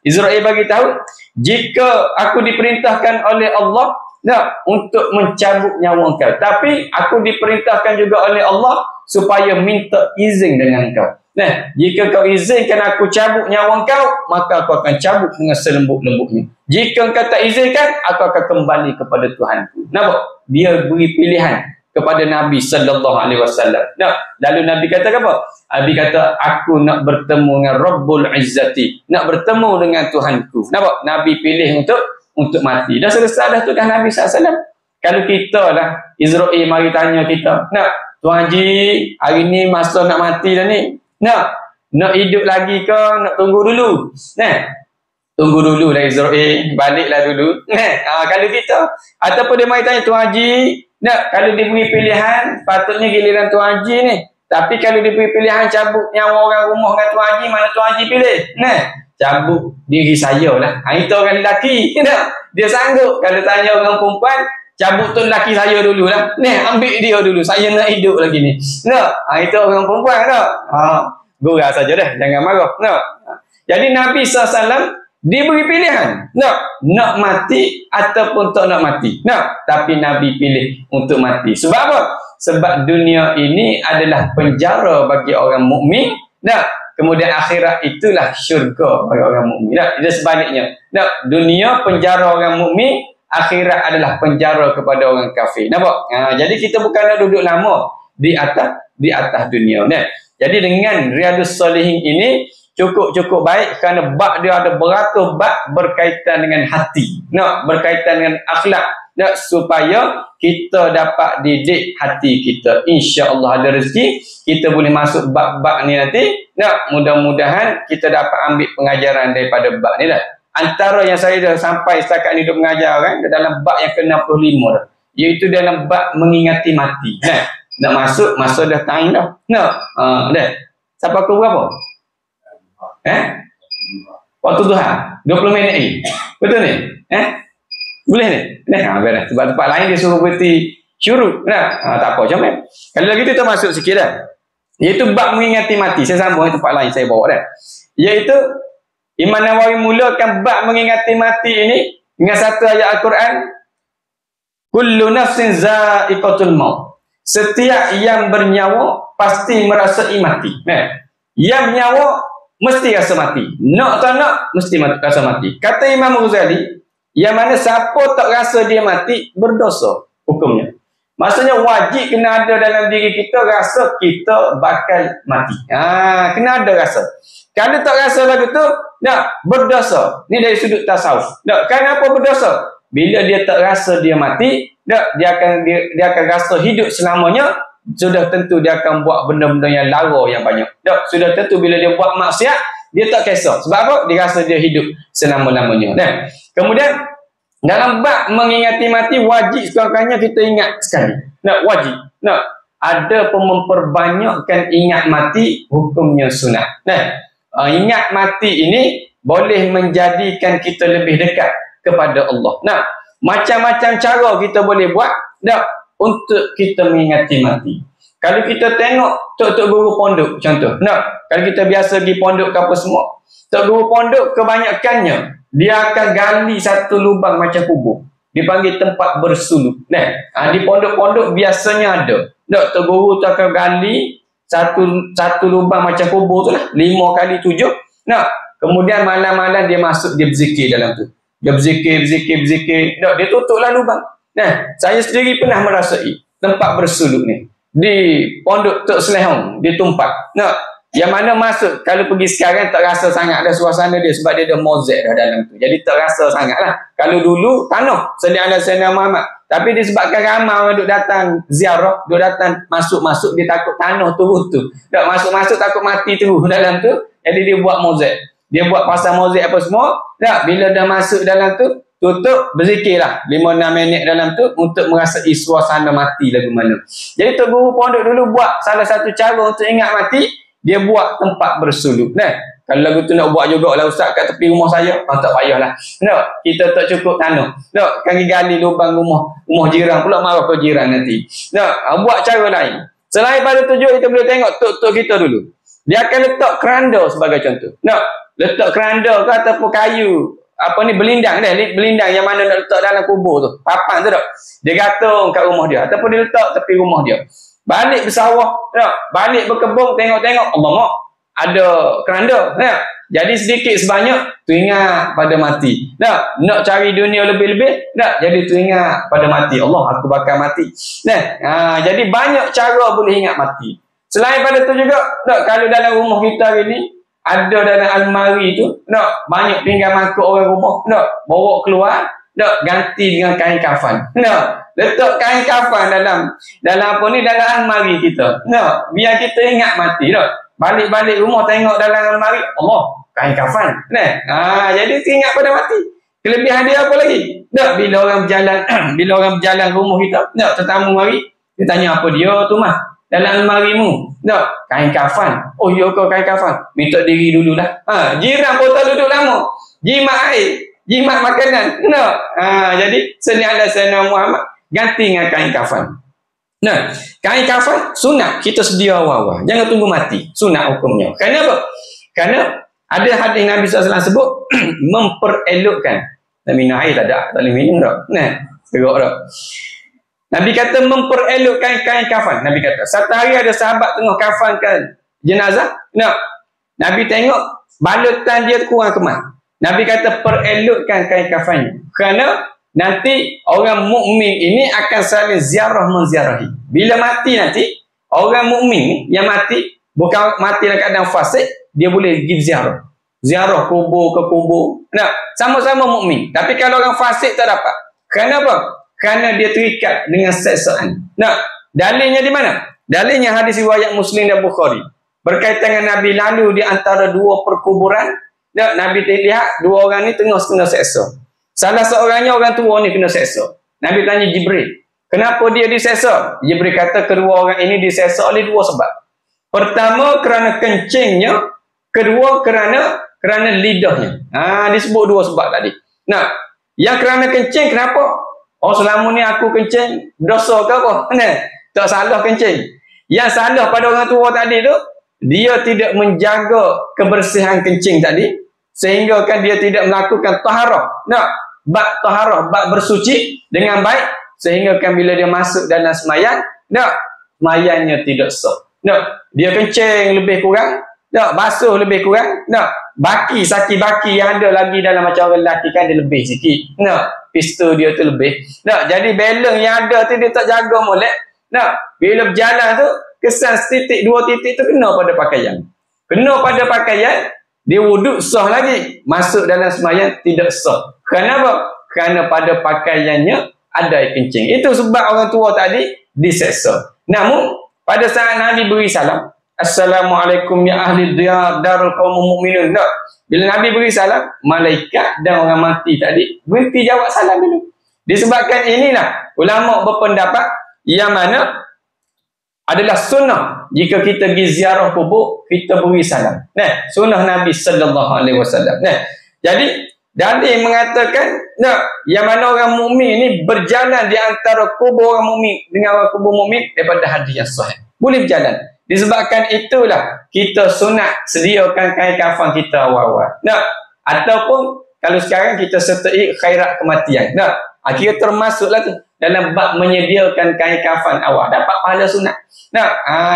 Israel bagi tahu, jika aku diperintahkan oleh Allah untuk mencabut nyawa kau, tapi aku diperintahkan juga oleh Allah supaya minta izin dengan kau. Jika kau izinkan aku cabut nyawa kau, maka aku akan cabut dengan selembut-lembutnya. Jika kau tak izinkan, aku akan kembali kepada Tuhanku. Nampak? Dia beri pilihan kepada Nabi SAW. Lalu Nabi kata apa? Nabi kata, aku nak bertemu dengan Rabbul Izzati. Nak bertemu dengan Tuhanku. Nampak? Nabi pilih untuk mati. Dah selesai dah tugas Nabi SAW. Kalau kita lah, Israel mari tanya kita, Tuan Haji, hari ni masa nak mati dah ni. Nak hidup lagi ke? Nak tunggu dulu? Tunggu dulu lah Israel. Baliklah dulu. Kalau kita. Ataupun dia mari tanya, Tuan Haji, kalau diberi pilihan, patutnya giliran Tuan Haji ni. Tapi kalau diberi pilihan cabut nyawa orang rumah dengan Tuan Haji, mana Tuan Haji pilih? cabut diri saya lah. Itu orang lelaki. Dia sanggup. Kalau tanya orang perempuan, cabut tu lelaki saya dulu lah. Ni, ambil dia dulu. Saya nak hidup lagi ni. Itu orang perempuan. Gurau saja dah. Jangan marah. Jadi Nabi SAW diberi pilihan. Nak mati ataupun tak nak mati. Tapi Nabi pilih untuk mati. Sebab apa? Sebab dunia ini adalah penjara bagi orang mukmin. Kemudian akhirat itulah syurga bagi orang mukmin. Itu sebaliknya. Dunia penjara orang mukmin, akhirat adalah penjara kepada orang kafir. Nampak? Jadi kita bukan nak duduk lama di atas dunia. Jadi dengan Riyadhus Shalihin ini cukup baik kerana bab dia ada beratus bab berkaitan dengan hati. Berkaitan dengan akhlak. Supaya kita dapat didik hati kita. InsyaAllah ada rezeki, kita boleh masuk bab-bab ni nanti. Mudah-mudahan kita dapat ambil pengajaran daripada bab ni lah. Antara yang saya dah sampai setakat ni duduk mengajar kan, dalam bab yang ke-65 dah. Iaitu dalam bab mengingati mati. Nak masuk, masa dah time dah. Dah. Sampai pukul berapa? Waktu Tuhan 20 minit lagi. Betul ni? Boleh ni? Benar. Sebab tempat lain dia suruh berhenti syuruk. Tak apa macam mana. Kalau lagi tu kita masuk sikit dah. Iaitu bab mengingati mati. Saya sambung tempat lain saya bawa dah. Iaitu Imam Nawawi mulakan bab mengingati mati ini dengan satu ayat Al-Quran. Kullu nafsin za'iqatul maut. Setiap yang bernyawa pasti merasai mati. Yang bernyawa mesti rasa mati. Nak tak nak mesti rasa mati. Kata Imam Ghazali, yang mana siapa tak rasa dia mati, berdosa hukumnya. Maksudnya wajib kena ada dalam diri kita rasa kita bakal mati. Kena ada rasa. Kalau tak rasa lagu tu, berdosa. Ni dari sudut tasawuf. Kenapa berdosa? Bila dia tak rasa dia mati, dia akan rasa hidup selamanya. Sudah tentu dia akan buat benda-benda yang lara yang banyak. Sudah tentu bila dia buat maksiat, dia tak kisah. Sebab apa? Dia rasa dia hidup selama-lamanya. Kemudian dalam bab mengingati mati, wajib sekurang-kurangnya kita ingat sekali. Wajib. Ada memperbanyakkan ingat mati, hukumnya sunat. Ingat mati ini boleh menjadikan kita lebih dekat kepada Allah. Macam-macam cara kita boleh buat untuk kita mengingati mati. Kalau kita tengok tok-tok guru pondok contoh. Kalau kita biasa pergi pondok ke apa semua. Tok guru pondok kebanyakannya dia akan gali satu lubang macam kubur. Dipanggil tempat bersuluk. Di pondok-pondok biasanya ada. Tok guru tu akan gali satu lubang macam kubur tu lah. 5 kali 7. Kemudian malam-malam dia masuk, dia berzikir dalam tu. Dia berzikir. Dia tutuplah lubang. Saya sendiri pernah merasai tempat bersuluk ni. Di pondok Tok Selehong, di Tumpak. Yang mana masuk, kalau pergi sekarang tak rasa sangat dah suasana dia sebab dia ada mozaik dah dalam tu. Jadi tak rasa sangat lah. Kalau dulu, tanah. Sedia ala Sayyidina Muhammad. Tapi disebabkan ramai orang duk datang ziarah, duk datang masuk-masuk, dia takut tanah turun tu. Masuk-masuk takut mati terus dalam tu. Jadi dia buat mozaik. Dia buat pasal mozaik apa semua. Bila dah masuk dalam tu, tutup, berzikirlah 5-6 minit dalam tu untuk merasai suasana mati lagu mana. Jadi Tok Guru pondok dulu buat salah satu cara untuk ingat mati, dia buat tempat bersuluk. Kalau lagu tu nak buat jugalah ustaz kat tepi rumah saya, tak payahlah. Kita tak cukup tanah. Kami gali lubang rumah jiran pula, marah ke jiran nanti. Buat cara lain. Selain pada tujuh, kita boleh tengok tok-tok kita dulu. Dia akan letak keranda sebagai contoh. Letak keranda ke ataupun kayu, belindang yang mana nak letak dalam kubur tu, papan tu tak, dia gantung kat rumah dia ataupun dia letak tepi rumah dia. Balik bersawah, balik berkebun, tengok-tengok, Allah mak ada keranda. Jadi sedikit sebanyak tu ingat pada mati. Nak cari dunia lebih-lebih, jadi tu ingat pada mati. Allah, aku bakal mati. Jadi banyak cara boleh ingat mati. Selain pada tu juga, kalau dalam rumah kita hari ni ada dalam almari tu, banyak pinggan mangkuk orang rumah, bawa keluar, ganti dengan kain kafan. Letak kain kafan dalam almari kita. Biar kita ingat mati. Balik-balik rumah tengok dalam almari, Allah, kain kafan. Jadi ingat pada mati. Kelebihan dia apa lagi? Bila orang berjalan, rumah kita, tetamu mari, dia tanya apa dia tu mah. dalam almarimu? Tak, kain kafan. Oh, ya kau kain kafan. Minta diri dululah. Jiran pun tak duduk lama. Jimat air, jimat makanan. Tak. Jadi salli ala sayyidina Muhammad, ganti dengan kain kafan. Nah, kain kafan sunat kita sedia awal-awal. Jangan tunggu mati. Sunat hukumnya. Kenapa? Kerana ada hadis Nabi SAW sebut memperelokkan. Nak minum air tak ada. Tak boleh minum tak. Nah, teruk tak. Nabi kata memperelokkan kain kafan. Nabi kata, satu hari ada sahabat tengah kafankan jenazah. Nabi tengok balutan dia kurang kemas. Nabi kata perelokkan kain kafannya. Kerana nanti orang mukmin ini akan saling ziarah menziarahi. Bila mati nanti, orang mukmin yang mati, bukan mati dalam keadaan fasik, dia boleh pergi ziarah. Ziarah kubur ke kubur. Sama-sama mukmin. Tapi kalau orang fasik tak dapat. Kenapa? Kerana dia terikat dengan seksaan. Dalilnya di mana? Dalilnya hadis riwayat Muslim dan Bukhari. Berkaitan dengan Nabi lalu di antara dua perkuburan. Nabi lihat dua orang ni tengah seksa. Salah seorangnya orang tua ni kena seksa. Nabi tanya Jibril, kenapa dia diseksa? Jibril kata kedua orang ini diseksa oleh dua sebab. Pertama kerana kencingnya, kedua kerana lidahnya. Disebut dua sebab tadi. Yang kerana kencing kenapa? Oh, selama ni aku kencing, dosa ke apa? Tak salah kencing. Yang salah pada orang tua tadi tu, dia tidak menjaga kebersihan kencing tadi, sehingga kan dia tidak melakukan taharah. Bab taharah, bab bersuci dengan baik, sehingga kan bila dia masuk dalam semayang, semayangnya tidak sah. Dia kencing lebih kurang, basuh lebih kurang, baki, saki baki yang ada lagi dalam macam orang lelaki kan dia lebih sikit. Pistol dia tu lebih. Jadi balance yang ada tu dia tak jaga molek. Bila berjalan tu, kesan setitik, dua titik tu kena pada pakaian. Kena pada pakaian, dia wuduk sah lagi. Masuk dalam semayang tidak sah. Kenapa? Kerana pada pakaiannya ada air kencing. Itu sebab orang tua tadi diseksa. Namun, pada saat Nabi beri salam, Assalamualaikum ya ahli diyar darul qaumul mu'minun. Bila Nabi beri salam, malaikat dan orang mati tadi berhenti jawab salam dulu. Disebabkan inilah ulama berpendapat yang mana adalah sunnah jika kita pergi ziarah kubur, kita beri salam. Sunnah Nabi sallallahu alaihi wasallam. Jadi dalil mengatakan yang mana orang mukmin ini berjalan di antara kubur orang mukmin dengan orang kubur mukmin daripada hadis yang sahih. Boleh berjalan. Disebabkan itulah kita sunat sediakan kain kafan kita awal-awal. Ataupun kalau sekarang kita sertai khairat kematian. Akhirnya termasuklah tu dalam bab menyediakan kain kafan awal. Dapat pahala sunat.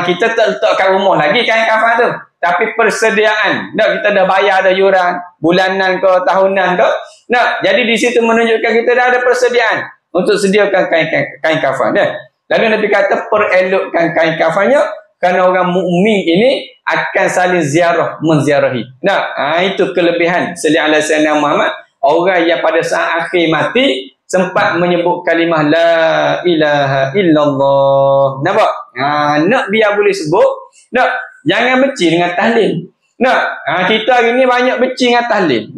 Kita tak letakkan rumah lagi kain kafan tu. Tapi persediaan. Kita dah bayar ada yuran bulanan ke tahunan ke. Jadi di situ menunjukkan kita dah ada persediaan untuk sediakan kain kafan. Lalu Nabi kata perelokkan kain kafannya. Kerana orang mukmin ini akan saling ziarah menziarahi. Itu kelebihan salli ala sayyidina Muhammad. Orang yang pada saat akhir mati sempat menyebut kalimah la ilaha illallah. Nampak? Nak biar boleh sebut. Jangan benci dengan tahlil. Kita hari ni banyak benci dengan tahlil.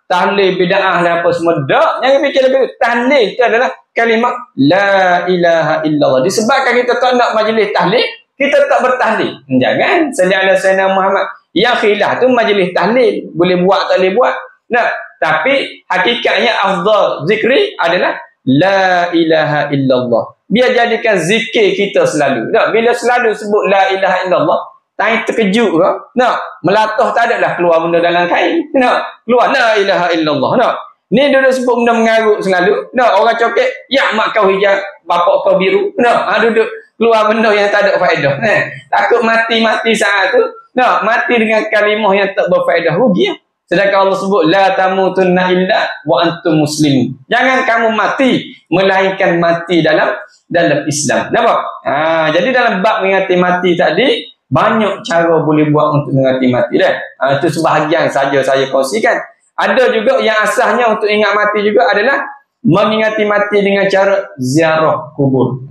Tahlil bid'ah dan apa semua. Jangan fikir lebih. Tahlil itu adalah kalimah la ilaha illallah. Disebabkan kita tak nak majlis tahlil, kita tak bertahlil. Jangan. Salli ala sayyidina Muhammad. Yang khilaf tu majlis tahlil. Boleh buat tak boleh buat. Tapi hakikatnya afdal zikri adalah la ilaha illallah. Biar jadikan zikir kita selalu. Bila selalu sebut la ilaha illallah, tak terkejut ke? Melatah tak adalah keluar benda dalam kain. Keluar la ilaha illallah. Ni duduk sebut benda mengarut selalu. Orang cokek, ya mak kau hijau, bapak kau biru. Duduk keluar benda yang tak ada faedah. Takut mati saat tu. Mati dengan kalimah yang tak berfaedah, rugi. Sedangkan Allah sebut la tamutunna illa wa antum muslimin. Jangan kamu mati melainkan mati dalam Islam. Nampak? Jadi dalam bab mengingati mati tadi, banyak cara boleh buat untuk mengingati mati dah. Itu sebahagian saja saya kongsikan. Ada juga yang asasnya untuk ingat mati juga adalah mengingati mati dengan cara ziarah kubur.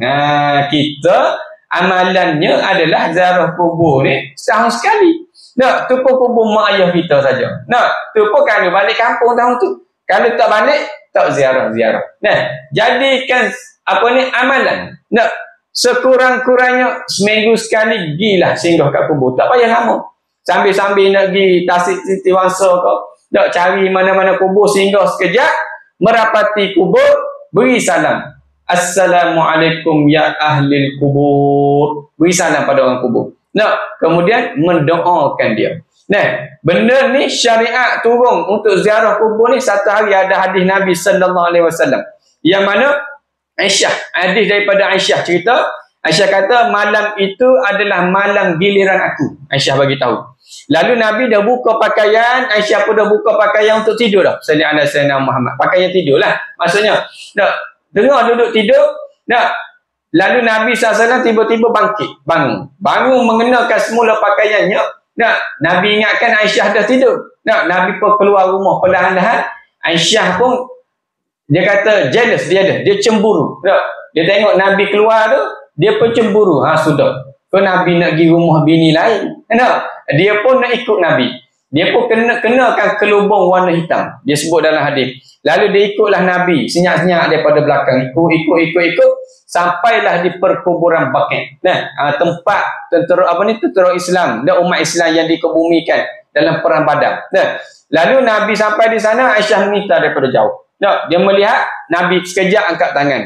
Kita amalannya adalah ziarah kubur ni setahun sekali. Tu pun kubur mak ayah kita saja. Tu pun kalau balik kampung tahun tu. Kalau tak balik, tak ziarah. Jadikan amalan. sekurang-kurangnya seminggu sekali gilah singgah kat kubur. Tak payah lama. Sambil-sambil nak pergi Tasik Siti Wangsa ke, nak cari mana-mana kubur, singgah sekejap, merapati kubur, beri salam. Assalamualaikum ya ahlil kubur. Beri salam pada orang kubur. Nah, kemudian mendoakan dia. Nah, benda ni syariat turun untuk ziarah kubur ni. Satu hari ada hadis Nabi sallallahu alaihi wasallam yang mana Aisyah, hadis daripada Aisyah cerita, Aisyah kata malam itu adalah malam giliran aku. Aisyah bagi tahu. Lalu Nabi dah buka pakaian, Aisyah pun dah buka pakaian untuk tidur dah. Sallallahu alaihi wasallam Muhammad. Pakaian tidur lah. Maksudnya, dah dengar duduk tidur, dah. Lalu Nabi SAW tiba-tiba bangkit, bangun mengenakan semula pakaiannya. Dah. Nabi ingatkan Aisyah dah tidur. Dah. Nabi pun keluar rumah perlahan-lahan. Aisyah pun dia kata jealous, dia cemburu. Dia tengok Nabi keluar tu, dia pun cemburu. Sudah. Kau Nabi nak pergi rumah bini lain. Dia pun nak ikut Nabi. Dia pun kenakan kelubung warna hitam. Dia sebut dalam hadis. Lalu dia ikutlah Nabi senyap-senyap daripada belakang. Ikut. Sampailah di perkuburan Baqi'. Tempat tentera Islam dan umat Islam yang dikebumikan dalam perang Badar. Lalu Nabi sampai di sana, Aisyah meminta daripada jauh. Dia melihat Nabi sekejap angkat tangan,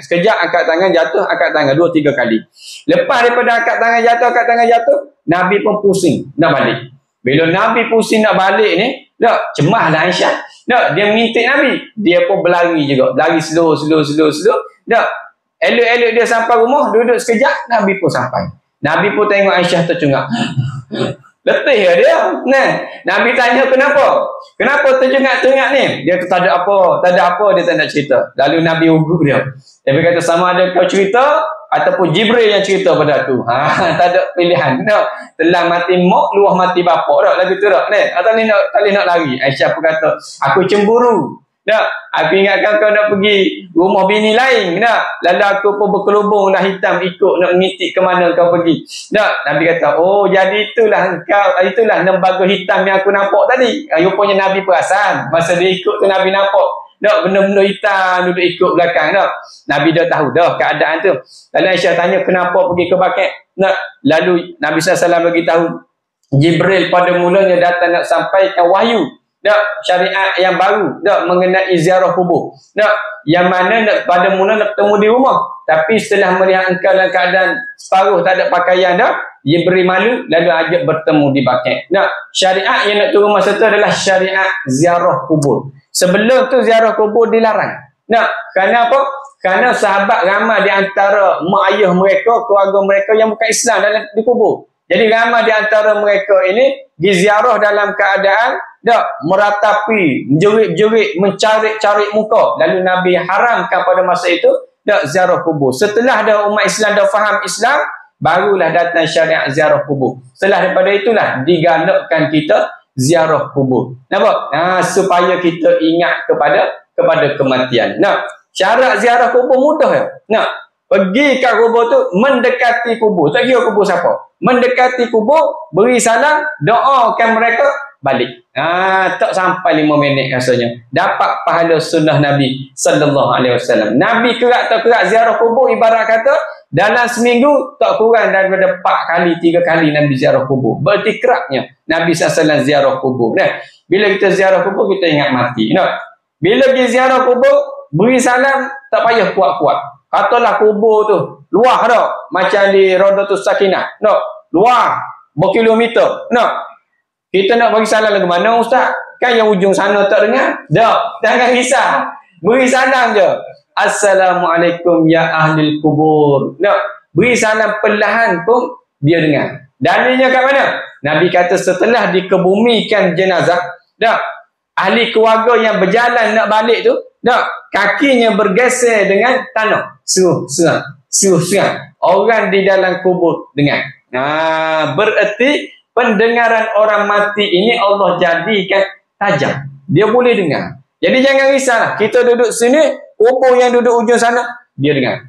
jatuh, angkat tangan 2-3 kali. Lepas daripada angkat tangan jatuh, Nabi pun pusing nak balik. Bila Nabi pusing nak balik ni, cemaslah Aisyah. Dia minta Nabi, dia pun berlari juga, berlari slow. Elok-elok dia sampai rumah, duduk sekejap, Nabi pun sampai. Nabi pun tengok Aisyah tercungap. Letih ya dia. Nabi tanya kenapa? Kenapa terjengak-tengak ni? Dia kata tak ada apa, dia tak nak cerita. Lalu Nabi ugut dia. Dia kata sama ada kau cerita ataupun Jibril yang cerita pada aku. Tak ada pilihan. Telah mati mak, luah mati bapak dah. Lagu tu dah. Tak boleh nak lari. Aisyah pun kata, aku cemburu. Aku ingatkan kau nak pergi rumah bini lain. Lalu aku pun berkelubung dah hitam ikut nak ngitik ke mana kau pergi. Nabi kata, oh jadi itulah lembaga hitam yang aku nampak tadi. Rupanya Nabi perasan. Masa dia ikut tu Nabi nampak benda-benda hitam duduk ikut belakang. Nabi dah tahu dah keadaan tu. Lalu Aisyah tanya kenapa pergi ke Baqi'. Lalu Nabi SAW bagi tahu Jibril pada mulanya datang nak sampaikan wahyu. Syariat yang baru mengenai ziarah kubur. Yang mana pada mula nak bertemu di rumah. Tapi setelah melihat engkau dalam keadaan separuh tak ada pakaian dia beri malu lalu ajak bertemu di Baqi'. Syariat yang nak turun masa tu adalah syariat ziarah kubur. Sebelum tu ziarah kubur dilarang. Kerana apa? Kerana sahabat ramai di antara mak ayah mereka, keluarga mereka yang bukan Islam dalam di kubur. Jadi ramai di antara mereka ini diziarah dalam keadaan meratapi, menjerit-jerit, mencari-cari muka. Lalu Nabi haramkan pada masa itu ziarah kubur. Setelah dah umat Islam dah faham Islam, barulah datang syariat ziarah kubur. Setelah daripada itulah digalakkan kita ziarah kubur. Nampak? Supaya kita ingat kepada kematian. Syarat ziarah kubur mudah ya. Pergi ke kubur tu, mendekati kubur. Tak kira kubur siapa. Mendekati kubur, beri salam, doakan mereka, balik. Tak sampai 5 minit rasanya. Dapat pahala sunnah Nabi sallallahu alaihi wasallam. Nabi kerak tak kerak ziarah kubur ibarat kata dalam seminggu tak kurang daripada 4 kali, 3 kali Nabi ziarah kubur. Berarti keraknya Nabi SAW ziarah kubur. Bila kita ziarah kubur, kita ingat mati. Bila pergi ziarah kubur, beri salam, tak payah kuat-kuat. Katalah kubur tu luah dah macam di Raudatus Sakinah. Luah berkilometer. Kita nak bagi salam ke mana ustaz? Kan yang ujung sana tak dengar? Jangan risau. Beri salam je. Assalamualaikum ya ahlil kubur. Beri salam perlahan pun dia dengar. Dalilnya kat mana? Nabi kata setelah dikebumikan jenazah, ahli keluarga yang berjalan nak balik tu, kakinya bergeser dengan tanah. Suruh. Orang di dalam kubur dengar. Bererti pendengaran orang mati ini Allah jadikan tajam. Dia boleh dengar. Jadi jangan risaulah. Kita duduk sini, kubur yang duduk ujung sana, dia dengar.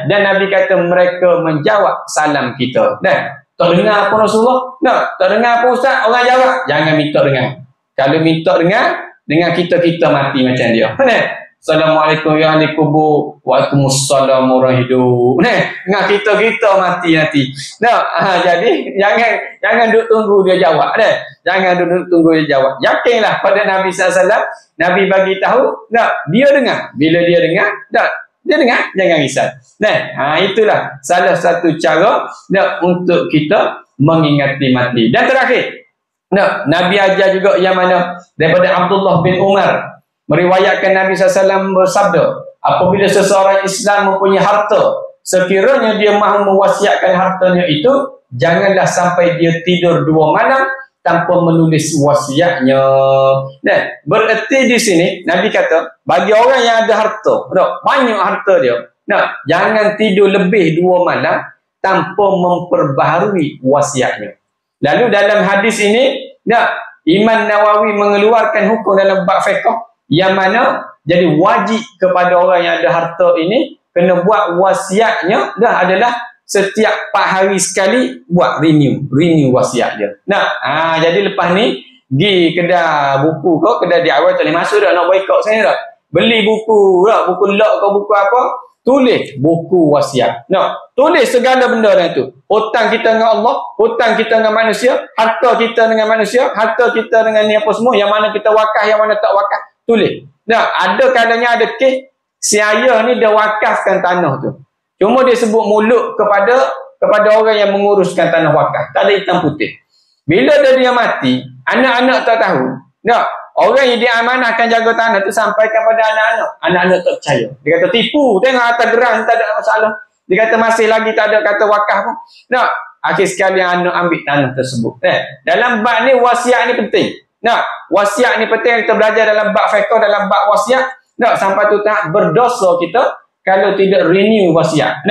Dan Nabi kata mereka menjawab salam kita. Tak dengar apa Rasulullah? Tak dengar apa Ustaz? Orang jawab. Jangan minta dengar. Kalau minta dengar, dengan kita mati macam dia. Assalamualaikum ya ahli kubur. Waalaikumsalam orang hidup. Dengan kita mati nanti. Jadi jangan duk tunggu dia jawab. Jangan duk tunggu dia jawab. Yakinlah pada Nabi SAW. Nabi bagi tahu, dia dengar. Bila dia dengar, dia dengar, jangan risau. Itulah salah satu cara untuk kita mengingati mati. Dan terakhir, Nabi ajar juga yang mana daripada Abdullah bin Umar meriwayatkan Nabi SAW bersabda, apabila seseorang Islam mempunyai harta, sekiranya dia mahu mewasiatkan hartanya itu, janganlah sampai dia tidur 2 malam tanpa menulis wasiatnya. Bererti di sini Nabi kata, bagi orang yang ada harta, banyak harta dia, jangan tidur lebih 2 malam tanpa memperbaharui wasiatnya. Lalu dalam hadis ini, Imam Nawawi mengeluarkan hukum dalam bab fiqh yang mana jadi wajib kepada orang yang ada harta ini kena buat wasiatnya adalah setiap 4 hari sekali buat renew wasiat dia. Jadi lepas ni pergi kedai buku kau, kedai DIY tak boleh masuk dah, nak boykot saya dah. Beli buku log kau, buku apa, tulis buku wasiat. Tulis segala benda dalam tu. Hutang kita dengan Allah, hutang kita dengan manusia, harta kita dengan manusia, harta kita dengan ni apa semua, yang mana kita wakaf, yang mana tak wakaf, tulis. Ada kalanya ada kes si ayah ni dia wakafkan tanah tu. Cuma dia sebut mulut kepada orang yang menguruskan tanah wakaf. Tak ada hitam putih. Bila dia mati, anak-anak tak tahu. Orang yang diamanahkan jaga tanah tu sampai kepada anak-anak. Anak-anak tak percaya. Dia kata tipu. Tengok atas geran tak ada masalah. Dia kata masih lagi tak ada kata wakaf pun. Akhir sekali anak ambil tanah tersebut. Dalam bab ni wasiat ni penting. Wasiat ni penting, kita belajar dalam bab fiqh, dalam bab wasiat. Sampai tu tak berdosa kita kalau tidak renew wasiat.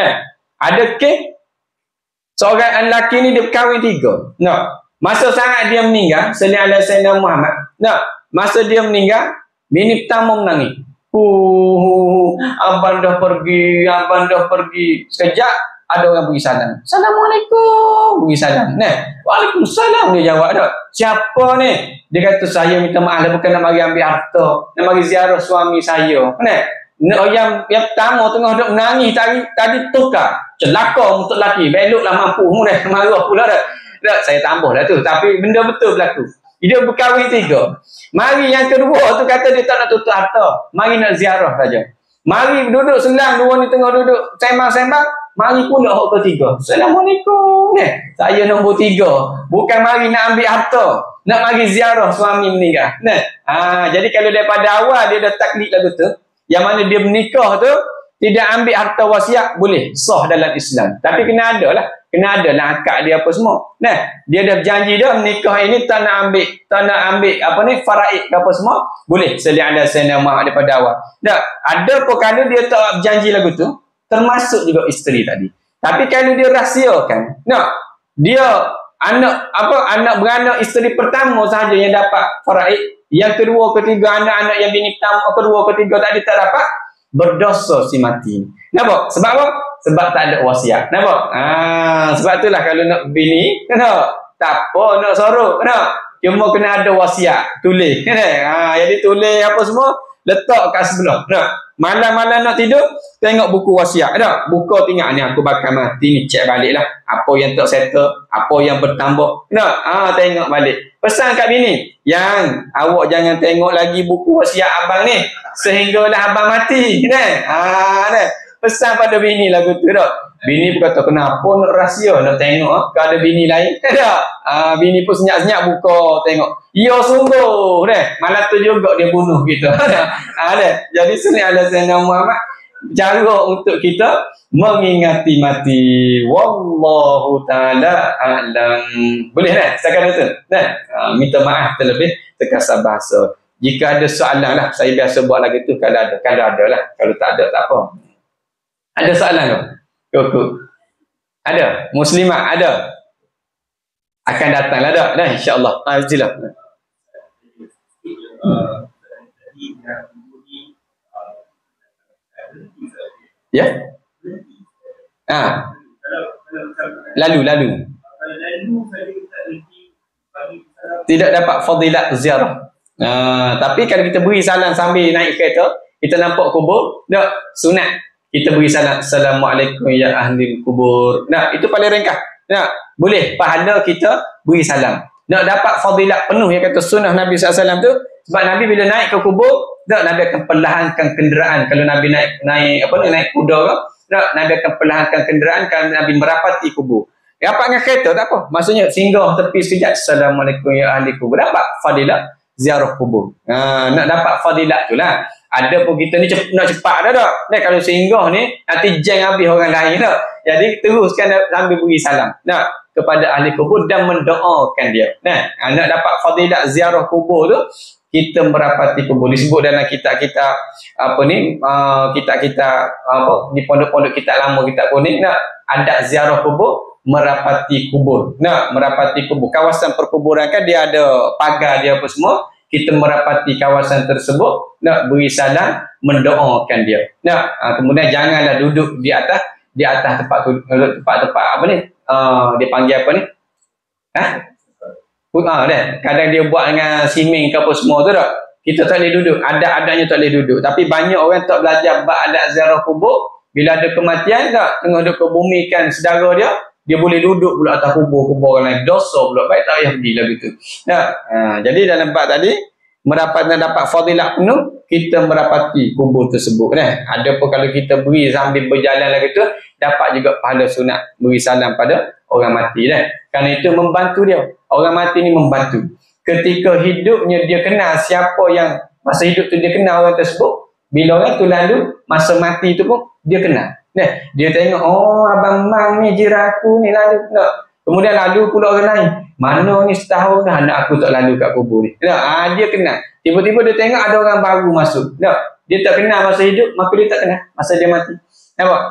Ada kes seorang lelaki ni dia berkahwin 3. Masa sangat dia meninggal, sallallahu alaihi wasallam Muhammad. Masa dia meninggal, bini pertama menangis. Abang dah pergi. Sekejap ada orang bagi salam. Assalamualaikum. Bagi salam. Waalaikumsalam, dia jawab dah. Siapa ni? Dia kata saya minta maaf, bukan nak mari ambil harta, nak mari ziarah suami saya. Yang pertama tengah duk menangis tadi tukar. Celaka untuk lelaki. Beloklah mampu marah pula dah. Saya tambah dah tu, tapi benda betul berlaku. Dia berkahwin 3. Mari yang kedua tu kata dia tak nak tutup harta. Mari nak ziarah saja. Mari duduk selang, dua ni tengah duduk sembang-sembang. Mari pula hak ketiga. Assalamualaikum. Saya nombor 3. Bukan mari nak ambil harta, nak mari ziarah suami meninggal. Jadi kalau daripada awal dia dah taklid lagu tu, yang mana dia menikah tu tidak ambil harta wasiat, boleh sah dalam Islam. Tapi kena ada lah akad dia apa semua. Dia dah berjanji dah menikah ini tak nak ambil apa ni faraid apa semua, boleh selia ada senama daripada awal. Ada perkara dia tak berjanji lagu tu, termasuk juga isteri tadi. Tapi kalau dia rahsiakan, dia anak beranak isteri pertama sahaja yang dapat faraid, yang kedua ketiga anak-anak yang bini pertama kedua ketiga tadi tak dapat, berdosa si mati. Nampak? Sebab apa? Sebab tak ada wasiat. Nampak? Sebab itulah kalau nak bini, tak apa nak sorok, cuma kena ada wasiat, tulis. Jadi tulis apa semua, letak kat sebelah. Malam-malam nak tidur, tengok buku wasiat. Buka tengok ni aku bakal mati ni, cek balik lah. Apa yang tak settle, apa yang bertambah. Tengok balik. Pesan kat bini, yang awak jangan tengok lagi buku wasiat abang ni sehinggalah abang mati. Pesan pada bini lagu tu dah. Bini pun kata kenapa nak rahsia nak tengok kalau ada bini lain. Bini pun senyap-senyap buka tengok. Ya sungguh malam tu juga dia bunuh kita. Jadi sini ada Sayyidina Muhammad cara untuk kita mengingati mati. Wallahu ta'ala a'lam. Boleh setakat itu. Minta maaf terlebih terkasar bahasa. Jika ada soalan lah, saya biasa buat lagi tu kalau ada lah. Kalau tak ada tak apa. Ada soalan tu? Ada? Muslimat ada? Akan datanglah dah insya-Allah. Alhamdulillah. Ya? Lalu. Tidak dapat fadilat ziarah. Tapi kalau kita beri salam sambil naik kereta, kita nampak kubur, tak, sunat kita beri salam, Assalamualaikum ya ahli kubur. Nah, itu paling ringkas. Nah, boleh pahala kita beri salam. Nak dapat fadilat penuh yang kata sunnah Nabi SAW tu, sebab Nabi bila naik ke kubur, tak, Nabi akan perlahankan kenderaan. Kalau Nabi naik kuda ke, tak, Nabi akan perlahankan kenderaan kalau Nabi merapati kubur. Dapat dengan kereta tak apa. Maksudnya singgah tepi sekejap, Assalamualaikum ya ahli kubur. Dapat fadilat ziarah kubur. Nak dapat fadilat tu lah. Ada pun kita ni nak cepat dah tak? Nah, kalau singgah ni nanti jeng habis orang lain tak? Jadi teruskan sambil beri salam. Nah, kepada ahli kubur dan mendoakan dia. Nah, nak dapat fadilat ziarah kubur tu, kita merapati kubur. Disebut dalam kitab-kitab kitab-kitab di pondok-pondok kitab lama, kitab kuning, nak ada ziarah kubur, merapati kubur. Nah, merapati kubur. Kawasan perkuburan kan dia ada pagar dia apa semua. Kita merapati kawasan tersebut, nak beri salam, mendoakan dia. Nah, kemudian janganlah duduk di atas tempat apa ni? Dia panggil apa ni? Kadang dia buat dengan siming ke apa semua tu tak? Kita tak boleh duduk. Adat-adatnya tak boleh duduk. Tapi banyak orang tak belajar bab adat ziarah kubur. Bila ada kematian tak, tengah duduk kebumikan saudara dia boleh duduk pula atas kubur orang lain. Dosa pula. Baik tak payah pergi lah gitu. Jadi dalam bab tadi, dapat fadilat penuh, kita merapati kubur tersebut. Ada pun kalau kita beri sambil berjalan lagi tu, dapat juga pahala sunat beri salam pada orang mati. Kerana itu membantu dia. Orang mati ni membantu. Ketika hidupnya dia kenal siapa yang masa hidup tu dia kenal orang tersebut. Bila orang tu lalu, masa mati tu pun dia kenal. Dia tengok, oh abang Mang ni jiran aku ni lalu. Kemudian lalu pula orang lain. Mana ni setahun dah anak aku tak lalu kat kubur ni. Dia kenal. Tiba-tiba dia tengok ada orang baru masuk. Dia tak kenal masa hidup, maka dia tak kenal masa dia mati. Nampak?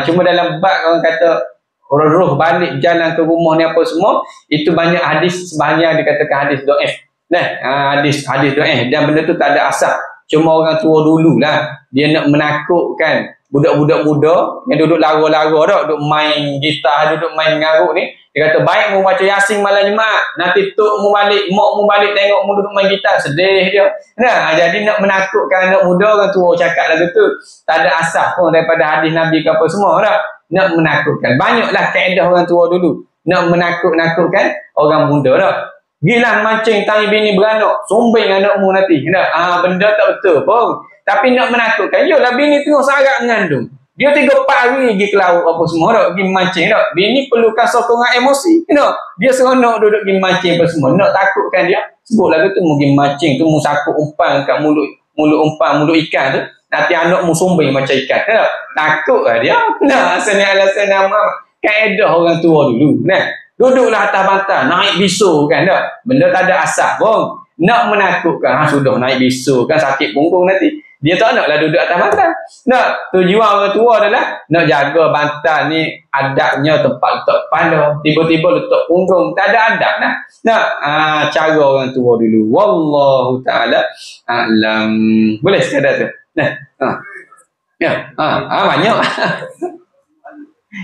Cuma dalam bab orang kata orang roh balik jalan ke rumah ni apa semua, itu banyak hadis, sebanyak dikatakan hadis dhaif. Hadis dhaif dan benda tu tak ada asal. Cuma orang tua dululah dia nak menakutkan budak-budak muda yang duduk lara-lara dah, duduk main gitar, duduk main ngaruk ni. Dia kata baik mu baca Yasin malam Jumaat, nanti tok mu balik, mak mu balik tengok mu duduk main gitar, sedih dia. Jadi nak menakutkan anak muda, orang tua cakap lagu tu tak ada asas pun daripada hadis Nabi ke apa semua dah. Nak menakutkan. Banyaklah kaedah orang tua dulu nak menakut-nakutkan orang muda dah. Gilah mancing tanya bini beranak, sombeng anakmu nanti. Benda tak betul pun. Tapi nak menakutkan, yolah bini tengok sangat mengandung. Dia 3-4 hari pergi ke laut apa semua dah, pergi mancing dah. Bini perlukan sokongan emosi. Dia seronok duduk pergi mancing apa semua. Nak takutkan dia, sebut lagu tu pergi mancing tu, mu sakut umpan kat mulut mulut ikan tu. Nanti anakmu sombeng macam ikan. Takutlah dia. Asalnya alasan nama. Kaedah orang tua dulu. Duduklah atas bantal, naik bisu kan tak? Benda tak ada asap pun. Nak menakutkan, sudah naik bisu kan sakit punggung nanti. Dia tak naklah duduk atas bantal. Tujuan orang tua adalah nak jaga bantal ni adabnya tempat letak kepala. Tiba-tiba letak punggung, tak ada adab lah. Cara orang tua dulu. Wallahu ta'ala a'lam. Boleh sekadar tu? Banyak.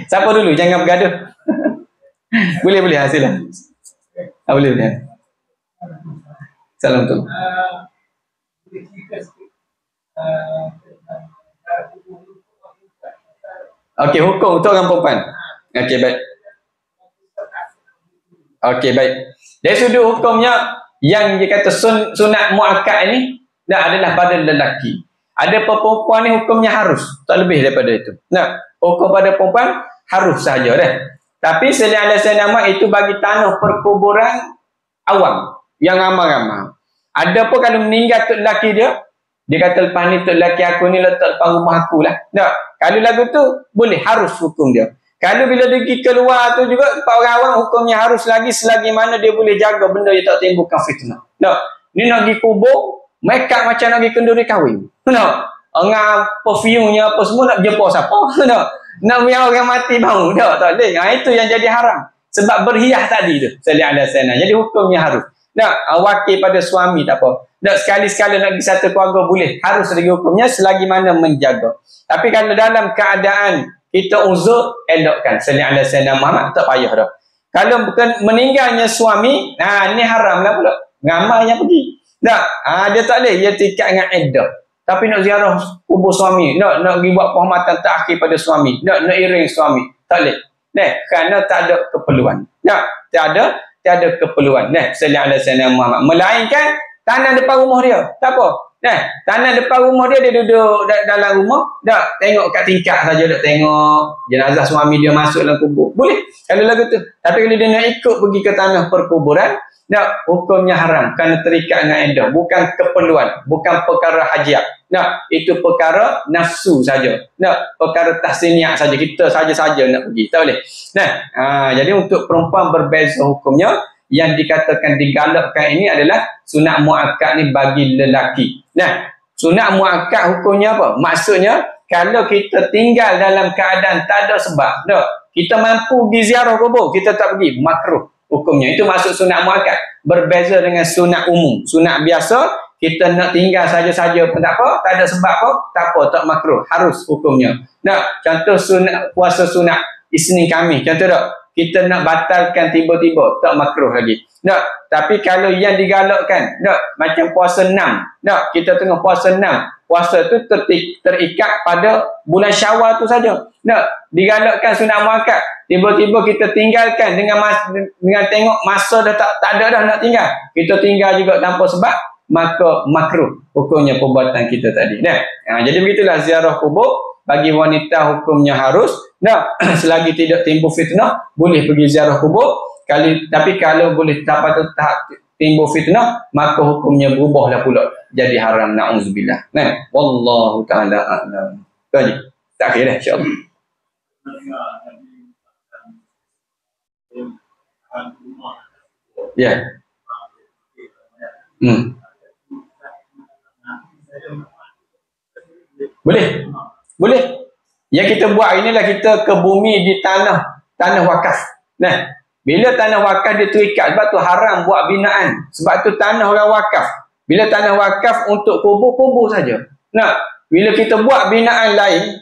Siapa dulu? Jangan bergaduh. Boleh hasillah. Boleh. Salam tu. Okey, hukum untuk orang perempuan. Okey, baik. Dari sudut hukumnya yang dia kata sunat muakkad ni adalah pada lelaki. Ada perempuan ni hukumnya harus, tak lebih daripada itu. Hukum pada perempuan harus sahaja dah. Tapi selain alasan nama itu bagi tanah perkuburan awam yang ramai-ramai. Ada pun kalau meninggal tok lelaki dia kata lepas ni tok lelaki aku ni letak depan rumah aku lah. Kalau lagu tu boleh, harus hukum dia. Kalau bila dia pergi keluar tu juga tempat orang awam hukumnya harus lagi selagi mana dia boleh jaga benda yang tak timbulkan fitnah. Ni nak pergi kubur, make up macam nak pergi kenduri kahwin. Dengan perfume-nya apa semua nak jumpa siapa? Nak biar orang mati bau. Tak boleh. Itu yang jadi haram. Sebab berhias tadi tu. Jadi hukumnya harus. Wakil pada suami tak apa. Sekali-sekala nak pergi satu keluarga boleh. Harus lagi hukumnya selagi mana menjaga. Tapi kalau dalam keadaan kita uzur, elokkan. Selain alasan Muhammad, tak payah dah. Kalau bukan meninggalnya suami, ni haram lah pula. Ramai yang pergi. Dia tak boleh. Dia tingkat dengan iddah. tapi nak ziarah kubur suami, nak pergi buat penghormatan terakhir pada suami, nak iring suami. Tak boleh. Kerana tak ada keperluan. Tak ada keperluan. Sallallahu alaihi wasallam Muhammad. Melainkan tanah depan rumah dia. Tak apa. Tanah depan rumah dia, dia duduk dalam rumah, dak tengok kat tingkap saja, dak tengok jenazah suami dia masuk dalam kubur. Boleh kalau lagu tu. Tapi kalau dia nak ikut pergi ke tanah perkuburan, dak, hukumnya haram kerana terikat dengan edah, bukan keperluan, bukan perkara hajat. Itu perkara nafsu saja. Perkara tahsiniat saja, kita saja-saja nak pergi. Tak boleh. Jadi untuk perempuan berbeza hukumnya. Yang dikatakan digalakkan ini adalah sunat muakkad ni bagi lelaki. Sunat muakkad hukumnya apa? Maksudnya kalau kita tinggal dalam keadaan tak ada sebab, kita mampu pergi ziarah kubur, kita tak pergi, makruh hukumnya. Itu maksud sunat muakkad. Berbeza dengan sunat umum. Sunat biasa, kita nak tinggal saja-saja pun tak apa, tak ada sebab apa, tak apa, tak makruh, harus hukumnya. Contoh sunat puasa sunat Isnin Khamis, contoh tak? Kita nak batalkan tiba-tiba, tak makruh lagi. Tapi kalau yang digalakkan, macam puasa 6, kita tengah puasa 6, puasa tu terikat pada bulan Syawal tu saja. Digalakkan sunat muakkad, tiba-tiba kita tinggalkan dengan tengok masa dah tak ada dah nak tinggal, kita tinggal juga tanpa sebab, maka makruh hukumnya perbuatan kita tadi. Jadi begitulah ziarah kubur. Bagi wanita hukumnya harus. Selagi tidak timbul fitnah, boleh pergi ziarah kubur. Tapi kalau boleh dapat timbul fitnah, maka hukumnya berubahlah pula jadi haram. Na'udzubillah. Wallahu ta'ala a'lam. Tadi terakhir dah, insya-Allah. Ya. Boleh. Yang kita buat inilah kita ke bumi di tanah wakaf. Bila tanah wakaf dia terikat, sebab tu haram buat binaan. Sebab tu tanah orang wakaf. Bila tanah wakaf untuk kubur saja. Bila kita buat binaan lain,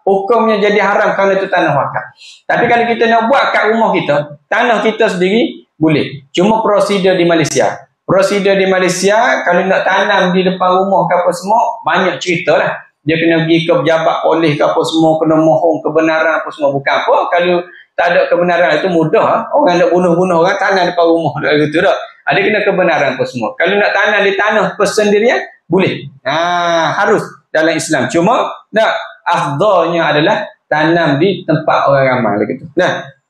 hukumnya jadi haram kerana itu tanah wakaf. Tapi kalau kita nak buat kat rumah kita, tanah kita sendiri, boleh. Cuma prosedur di Malaysia. Kalau nak tanam di depan rumah ke apa semua, banyak cerita lah. Dia kena pergi ke pejabat polis ke apa semua, kena mohon kebenaran apa semua. Bukan apa, kalau tak ada kebenaran itu mudah. Orang nak bunuh-bunuh orang, tanam depan rumah. Gitu tak? Ada kena kebenaran apa semua. Kalau nak tanam di tanah persendirian, boleh. Harus dalam Islam. Cuma, afdalnya adalah tanam di tempat orang ramai. Gitu.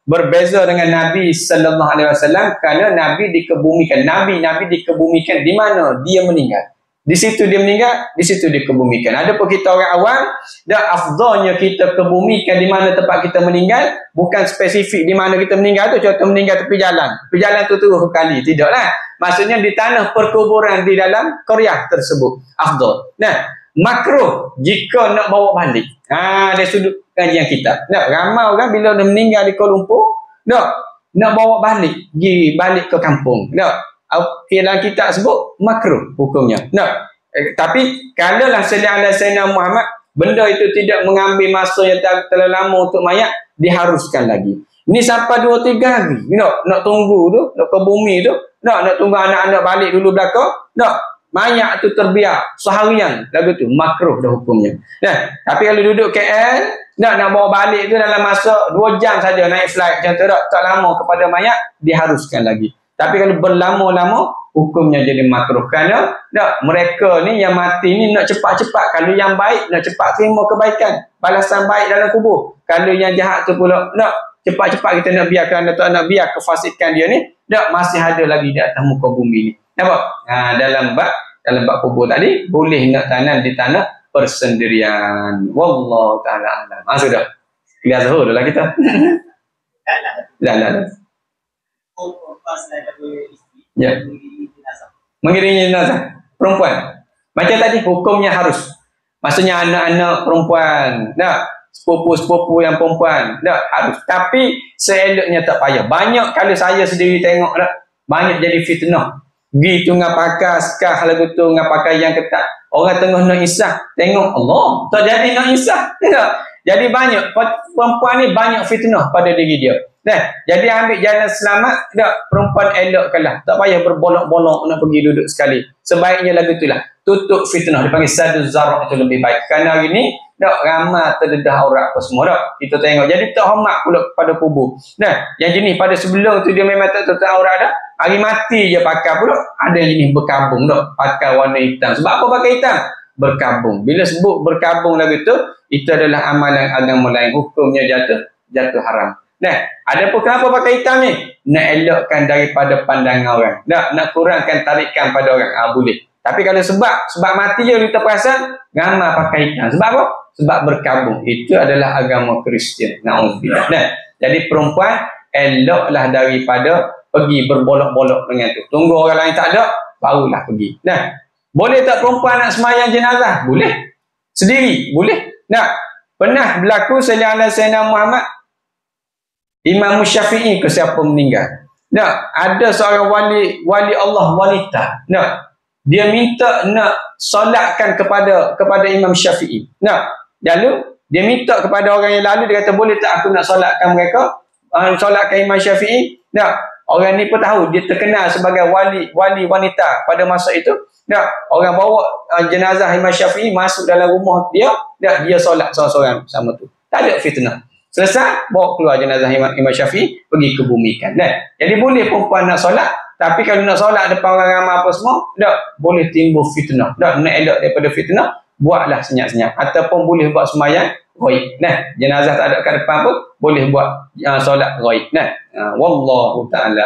Berbeza dengan Nabi sallallahu alaihi wasallam kerana Nabi dikebumikan. Nabi dikebumikan di mana dia meninggal. Di situ dia meninggal, di situ dia kebumikan. Adapun kita orang awam, afdalnya kita kebumikan di mana tempat kita meninggal, bukan spesifik di mana kita meninggal tu. Contoh meninggal tepi jalan tu terus kali, tidaklah. Maksudnya di tanah perkuburan di dalam qaryah tersebut, afdal. Makruh jika nak bawa balik. Dari sudut kajian kita. Ramai orang bila dia meninggal di Kuala Lumpur, nak bawa balik, pergi balik ke kampung. Dalam kitab sebut makruh hukumnya. Tapi kalau lah sallallahu alaihi wasallam Muhammad, benda itu tidak mengambil masa yang terlalu lama untuk mayat, diharuskan lagi. Ni sampai 2-3 hari. Nak tunggu tu, nak ke bumi tu, nak tunggu anak-anak balik dulu belakang, mayat tu terbiar seharian lagu tu, makruh dah hukumnya. Tapi kalau duduk KL, nak bawa balik tu dalam masa 2 jam saja naik flight, macam tu tak lama kepada mayat, diharuskan lagi. Tapi kalau berlama-lama, hukumnya jadi makruh. Kerana mereka ni yang mati ni nak cepat-cepat. Kalau yang baik, nak cepat terima kebaikan, balasan baik dalam kubur. Kalau yang jahat tu pula, nak cepat-cepat kita nak biar, kerana tak nak biar kefasikan dia ni, masih ada lagi di atas muka bumi ni. Nampak? Dalam bab kubur tadi, boleh nak tanam di tanah persendirian. Wallahu ta'ala alam. Sudah. Clear Zuhur dah kita. Dah. Ya. Mengiringi jenazah perempuan. Macam tadi hukumnya harus. Maksudnya anak-anak perempuan, sepupu-sepupu yang perempuan, harus. Tapi seeloknya tak payah. Banyak kalau saya sendiri tengok banyak jadi fitnah. Gitu ngapakah skah lagu tu ngapakah yang ketat. Orang tengah nak isah, tengok Allah, tak jadi nak isah. Jadi banyak perempuan ni banyak fitnah pada diri dia. Nah, jadi ambil jalan selamat, tak perempuan elokkanlah. Tak payah berbolok-bolok nak pergi duduk sekali. Sebaiknya lagu itulah. Tutup fitnah. Dipanggil saduz zarak itu lebih baik. Kerana hari ni, tak ramah terdedah aurat apa semua tak. Kita tengok. Jadi tak hormat pula kepada kubur. Nah, yang jenis pada sebelum tu dia memang tak tutup aurat dah. Hari mati je pakai pula. Ada yang jenis berkabung tak. Pakai warna hitam. Sebab apa pakai hitam? Berkabung. Bila sebut berkabung lagu tu, itu adalah amalan agama lain. Hukumnya jatuh haram. Nah, ada pun kenapa pakai hitam ni? Nak elokkan daripada pandangan orang. Nak kurangkan tarikan pada orang. Boleh. Tapi kalau sebab mati je kita perasan, ramai pakai hitam. Sebab apa? Sebab berkabung. Itu adalah agama Kristian. Na'udzubillah. Nah, jadi perempuan eloklah daripada pergi berbolok-bolok dengan tu. Tunggu orang lain tak ada, barulah pergi. Nah, boleh tak perempuan nak semayang jenazah? Boleh. Sendiri? Boleh. Nah, pernah berlaku sallallahu alaihi wasallam Muhammad Imam Syafi'i ke siapa meninggal. Nah, ada seorang wali Allah wanita. Nah, dia minta nak solatkan kepada Imam Syafi'i. Nah, lalu dia minta kepada orang yang lalu, dia kata boleh tak aku nak solatkan mereka? Solatkan Imam Syafi'i. Nah, orang ni pun tahu dia terkenal sebagai wali wanita pada masa itu. Nah, orang bawa jenazah Imam Syafi'i masuk dalam rumah dia, dia solat seorang-seorang sama tu. Tak ada fitnah. Selesai, bawa keluar jenazah Imam Syafi'i, pergi kebumikan. Nah, jadi boleh perempuan nak solat, tapi kalau nak solat depan orang ramai apa semua, tak boleh timbul fitnah. Tak, nak elak daripada fitnah, buatlah senyap-senyap. Ataupun boleh buat sembahyang ghaib. Nah, jenazah tak ada kat depan pun, boleh buat solat ghaib. Nah, wallahu ta'ala.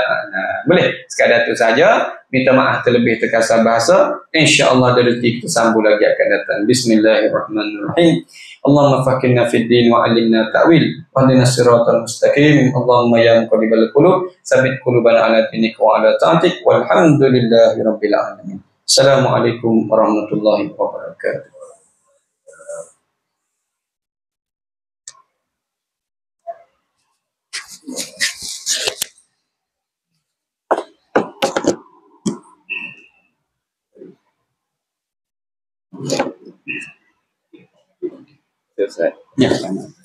Boleh, sekadar itu saja. Minta maaf terlebih terkasar bahasa. InsyaAllah dari kita sambung lagi akan datang. Bismillahirrahmanirrahim. Allahumma fakirna fid din wa alimna ta'wil wa hadina siratal mustaqim. Allahumma ya muqallibal qulub sabit qulubana ala dinik wa ala ta'atik walhamdulillahi rabbil alamin. Assalamualaikum warahmatullahi wabarakatuh. Selesai. Ya, sama.